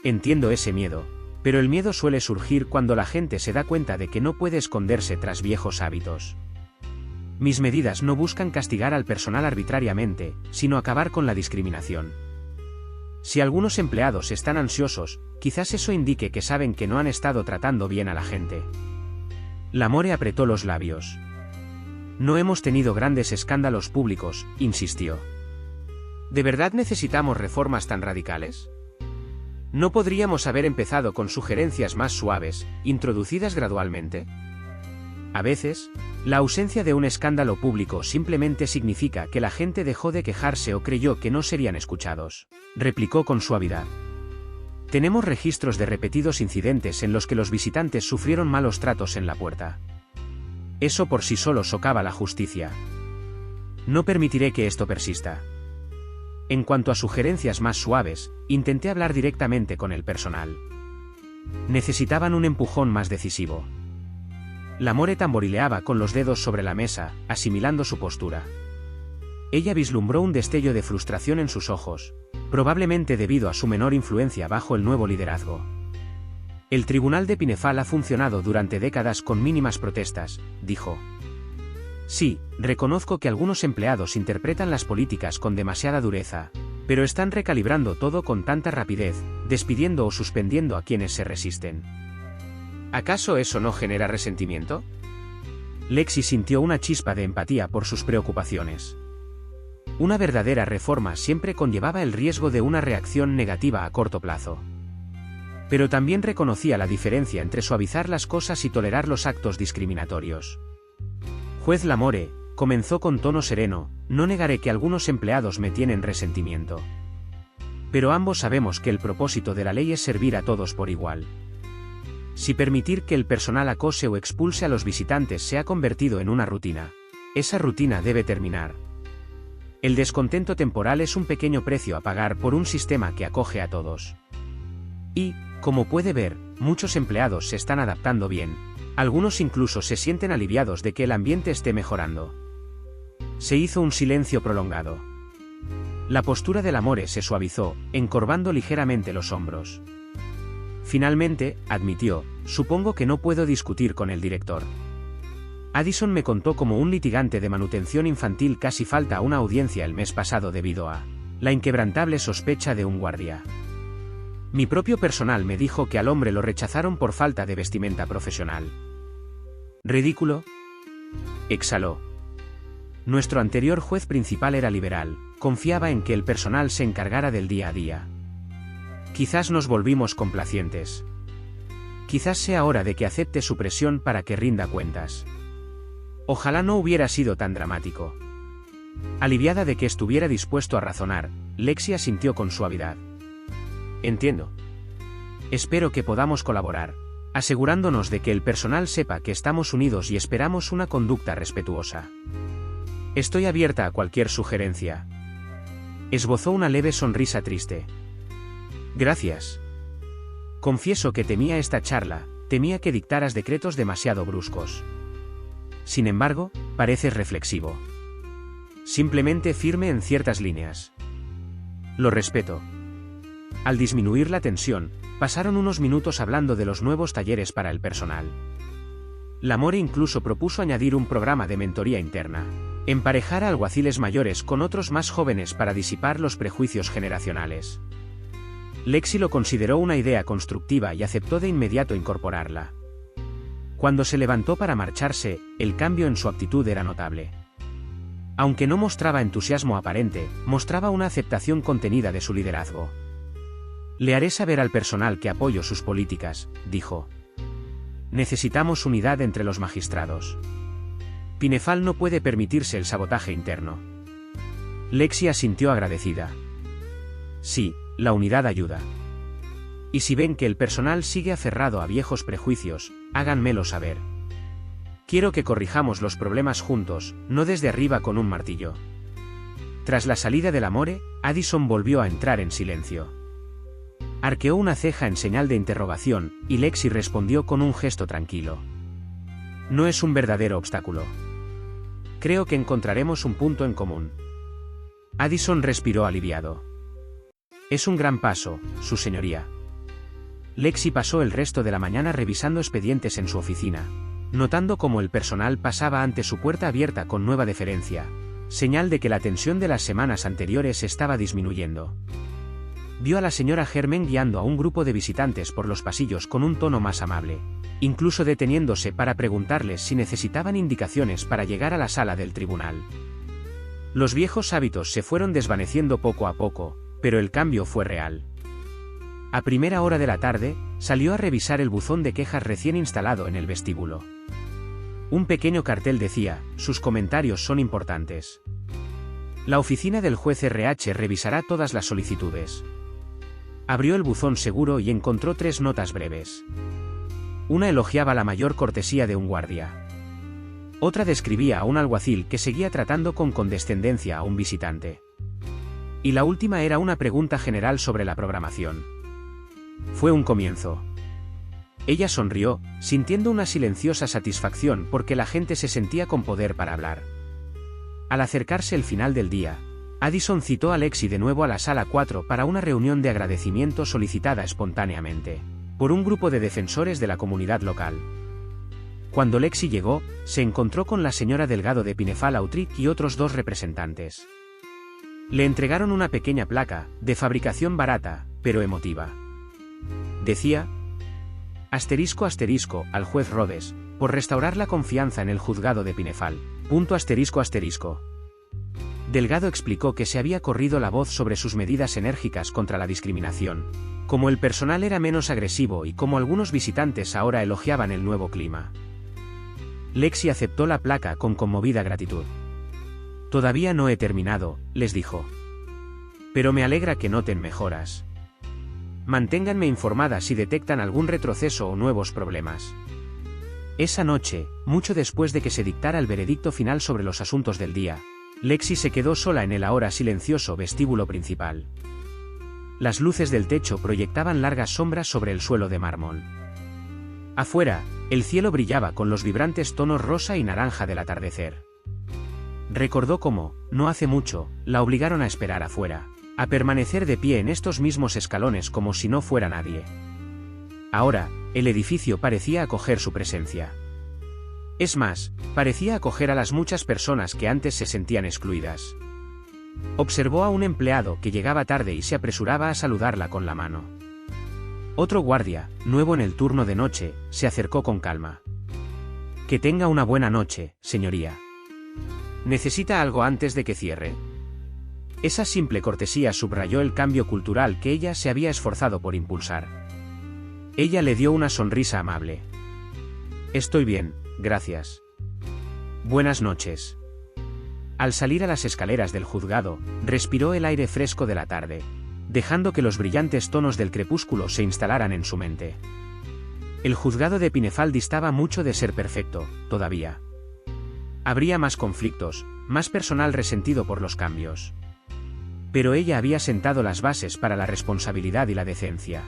«Entiendo ese miedo, pero el miedo suele surgir cuando la gente se da cuenta de que no puede esconderse tras viejos hábitos. Mis medidas no buscan castigar al personal arbitrariamente, sino acabar con la discriminación. Si algunos empleados están ansiosos, quizás eso indique que saben que no han estado tratando bien a la gente». Lamore apretó los labios. «No hemos tenido grandes escándalos públicos», insistió. «¿De verdad necesitamos reformas tan radicales? ¿No podríamos haber empezado con sugerencias más suaves, introducidas gradualmente? A veces, la ausencia de un escándalo público simplemente significa que la gente dejó de quejarse o creyó que no serían escuchados», replicó con suavidad. «Tenemos registros de repetidos incidentes en los que los visitantes sufrieron malos tratos en la puerta. Eso por sí solo socava la justicia. No permitiré que esto persista. En cuanto a sugerencias más suaves, intenté hablar directamente con el personal. Necesitaban un empujón más decisivo». Lamore tamborileaba con los dedos sobre la mesa, asimilando su postura. Ella vislumbró un destello de frustración en sus ojos, probablemente debido a su menor influencia bajo el nuevo liderazgo. «El tribunal de Pinefal ha funcionado durante décadas con mínimas protestas», dijo. «Sí, reconozco que algunos empleados interpretan las políticas con demasiada dureza, pero están recalibrando todo con tanta rapidez, despidiendo o suspendiendo a quienes se resisten. ¿Acaso eso no genera resentimiento?». Lexi sintió una chispa de empatía por sus preocupaciones. Una verdadera reforma siempre conllevaba el riesgo de una reacción negativa a corto plazo. Pero también reconocía la diferencia entre suavizar las cosas y tolerar los actos discriminatorios. «Juez Lamore», comenzó con tono sereno, «no negaré que algunos empleados me tienen resentimiento. Pero ambos sabemos que el propósito de la ley es servir a todos por igual. Si permitir que el personal acose o expulse a los visitantes se ha convertido en una rutina, esa rutina debe terminar». El descontento temporal es un pequeño precio a pagar por un sistema que acoge a todos. Y, como puede ver, muchos empleados se están adaptando bien. Algunos incluso se sienten aliviados de que el ambiente esté mejorando. Se hizo un silencio prolongado. La postura del Amore se suavizó, encorvando ligeramente los hombros. Finalmente, admitió, supongo que no puedo discutir con el director. Addison me contó como un litigante de manutención infantil casi falta a una audiencia el mes pasado debido a la inquebrantable sospecha de un guardia. Mi propio personal me dijo que al hombre lo rechazaron por falta de vestimenta profesional. ¿Ridículo?, exhaló. Nuestro anterior juez principal era liberal, confiaba en que el personal se encargara del día a día. Quizás nos volvimos complacientes. Quizás sea hora de que acepte su presión para que rinda cuentas. Ojalá no hubiera sido tan dramático. Aliviada de que estuviera dispuesto a razonar, Lexi asintió con suavidad. Entiendo. Espero que podamos colaborar, asegurándonos de que el personal sepa que estamos unidos y esperamos una conducta respetuosa. Estoy abierta a cualquier sugerencia. Esbozó una leve sonrisa triste. Gracias. Confieso que temía esta charla, temía que dictaras decretos demasiado bruscos. Sin embargo, pareces reflexivo. Simplemente firme en ciertas líneas. Lo respeto. Al disminuir la tensión, pasaron unos minutos hablando de los nuevos talleres para el personal. L'Amore incluso propuso añadir un programa de mentoría interna. Emparejar a alguaciles mayores con otros más jóvenes para disipar los prejuicios generacionales. Lexi lo consideró una idea constructiva y aceptó de inmediato incorporarla. Cuando se levantó para marcharse, el cambio en su actitud era notable. Aunque no mostraba entusiasmo aparente, mostraba una aceptación contenida de su liderazgo. Le haré saber al personal que apoyo sus políticas, dijo. Necesitamos unidad entre los magistrados. Pinefal no puede permitirse el sabotaje interno. Lexi asintió agradecida. Sí, la unidad ayuda. Y si ven que el personal sigue aferrado a viejos prejuicios, háganmelo saber. Quiero que corrijamos los problemas juntos, no desde arriba con un martillo. Tras la salida del Amore, Addison volvió a entrar en silencio. Arqueó una ceja en señal de interrogación, y Lexi respondió con un gesto tranquilo. No es un verdadero obstáculo. Creo que encontraremos un punto en común. Addison respiró aliviado. Es un gran paso, su señoría. Lexi pasó el resto de la mañana revisando expedientes en su oficina, notando cómo el personal pasaba ante su puerta abierta con nueva deferencia, señal de que la tensión de las semanas anteriores estaba disminuyendo. Vio a la señora Germain guiando a un grupo de visitantes por los pasillos con un tono más amable, incluso deteniéndose para preguntarles si necesitaban indicaciones para llegar a la sala del tribunal. Los viejos hábitos se fueron desvaneciendo poco a poco, pero el cambio fue real. A primera hora de la tarde, salió a revisar el buzón de quejas recién instalado en el vestíbulo. Un pequeño cartel decía, sus comentarios son importantes. La oficina del juez RH revisará todas las solicitudes. Abrió el buzón seguro y encontró 3 notas breves. Una elogiaba la mayor cortesía de un guardia. Otra describía a un alguacil que seguía tratando con condescendencia a un visitante. Y la última era una pregunta general sobre la programación. Fue un comienzo. Ella sonrió, sintiendo una silenciosa satisfacción porque la gente se sentía con poder para hablar. Al acercarse el final del día, Addison citó a Lexi de nuevo a la sala 4 para una reunión de agradecimiento solicitada espontáneamente por un grupo de defensores de la comunidad local. Cuando Lexi llegó, se encontró con la señora Delgado de Pinefal-Autric y otros 2 representantes. Le entregaron una pequeña placa, de fabricación barata, pero emotiva. Decía, ***, al juez Rhodes, por restaurar la confianza en el juzgado de Pinefal. ***. Delgado explicó que se había corrido la voz sobre sus medidas enérgicas contra la discriminación, como el personal era menos agresivo y como algunos visitantes ahora elogiaban el nuevo clima. Lexi aceptó la placa con conmovida gratitud. Todavía no he terminado, les dijo. Pero me alegra que noten mejoras. Manténganme informada si detectan algún retroceso o nuevos problemas. Esa noche, mucho después de que se dictara el veredicto final sobre los asuntos del día, Lexi se quedó sola en el ahora silencioso vestíbulo principal. Las luces del techo proyectaban largas sombras sobre el suelo de mármol. Afuera, el cielo brillaba con los vibrantes tonos rosa y naranja del atardecer. Recordó cómo, no hace mucho, la obligaron a esperar afuera, a permanecer de pie en estos mismos escalones como si no fuera nadie. Ahora, el edificio parecía acoger su presencia. Es más, parecía acoger a las muchas personas que antes se sentían excluidas. Observó a un empleado que llegaba tarde y se apresuraba a saludarla con la mano. Otro guardia, nuevo en el turno de noche, se acercó con calma. Que tenga una buena noche, señoría. ¿Necesita algo antes de que cierre? Esa simple cortesía subrayó el cambio cultural que ella se había esforzado por impulsar. Ella le dio una sonrisa amable. Estoy bien, gracias. Buenas noches. Al salir a las escaleras del juzgado, respiró el aire fresco de la tarde, dejando que los brillantes tonos del crepúsculo se instalaran en su mente. El juzgado de Pinefal distaba mucho de ser perfecto, todavía. Habría más conflictos, más personal resentido por los cambios. Pero ella había sentado las bases para la responsabilidad y la decencia.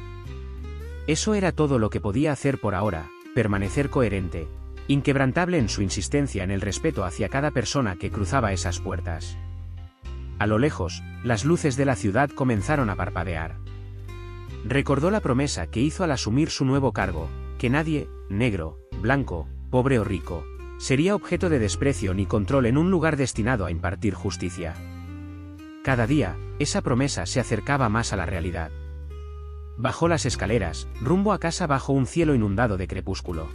Eso era todo lo que podía hacer por ahora, permanecer coherente, inquebrantable en su insistencia en el respeto hacia cada persona que cruzaba esas puertas. A lo lejos, las luces de la ciudad comenzaron a parpadear. Recordó la promesa que hizo al asumir su nuevo cargo, que nadie, negro, blanco, pobre o rico, sería objeto de desprecio ni control en un lugar destinado a impartir justicia. Cada día, esa promesa se acercaba más a la realidad. Bajó las escaleras, rumbo a casa bajo un cielo inundado de crepúsculo.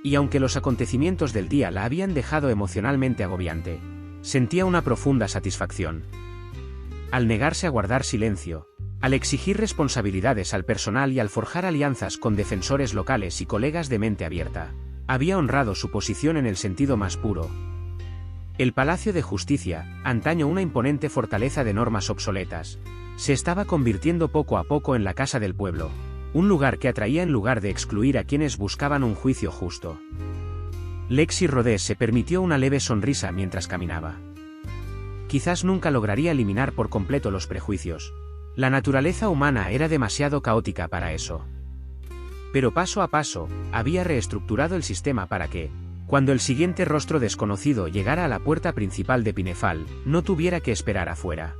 Y aunque los acontecimientos del día la habían dejado emocionalmente agobiante, sentía una profunda satisfacción. Al negarse a guardar silencio, al exigir responsabilidades al personal y al forjar alianzas con defensores locales y colegas de mente abierta, había honrado su posición en el sentido más puro. El Palacio de Justicia, antaño una imponente fortaleza de normas obsoletas, se estaba convirtiendo poco a poco en la casa del pueblo, un lugar que atraía en lugar de excluir a quienes buscaban un juicio justo. Lexi Rodé se permitió una leve sonrisa mientras caminaba. Quizás nunca lograría eliminar por completo los prejuicios. La naturaleza humana era demasiado caótica para eso. Pero paso a paso, había reestructurado el sistema para que, cuando el siguiente rostro desconocido llegara a la puerta principal de Pinefal, no tuviera que esperar afuera.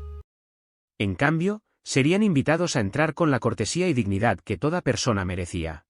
En cambio, serían invitados a entrar con la cortesía y dignidad que toda persona merecía.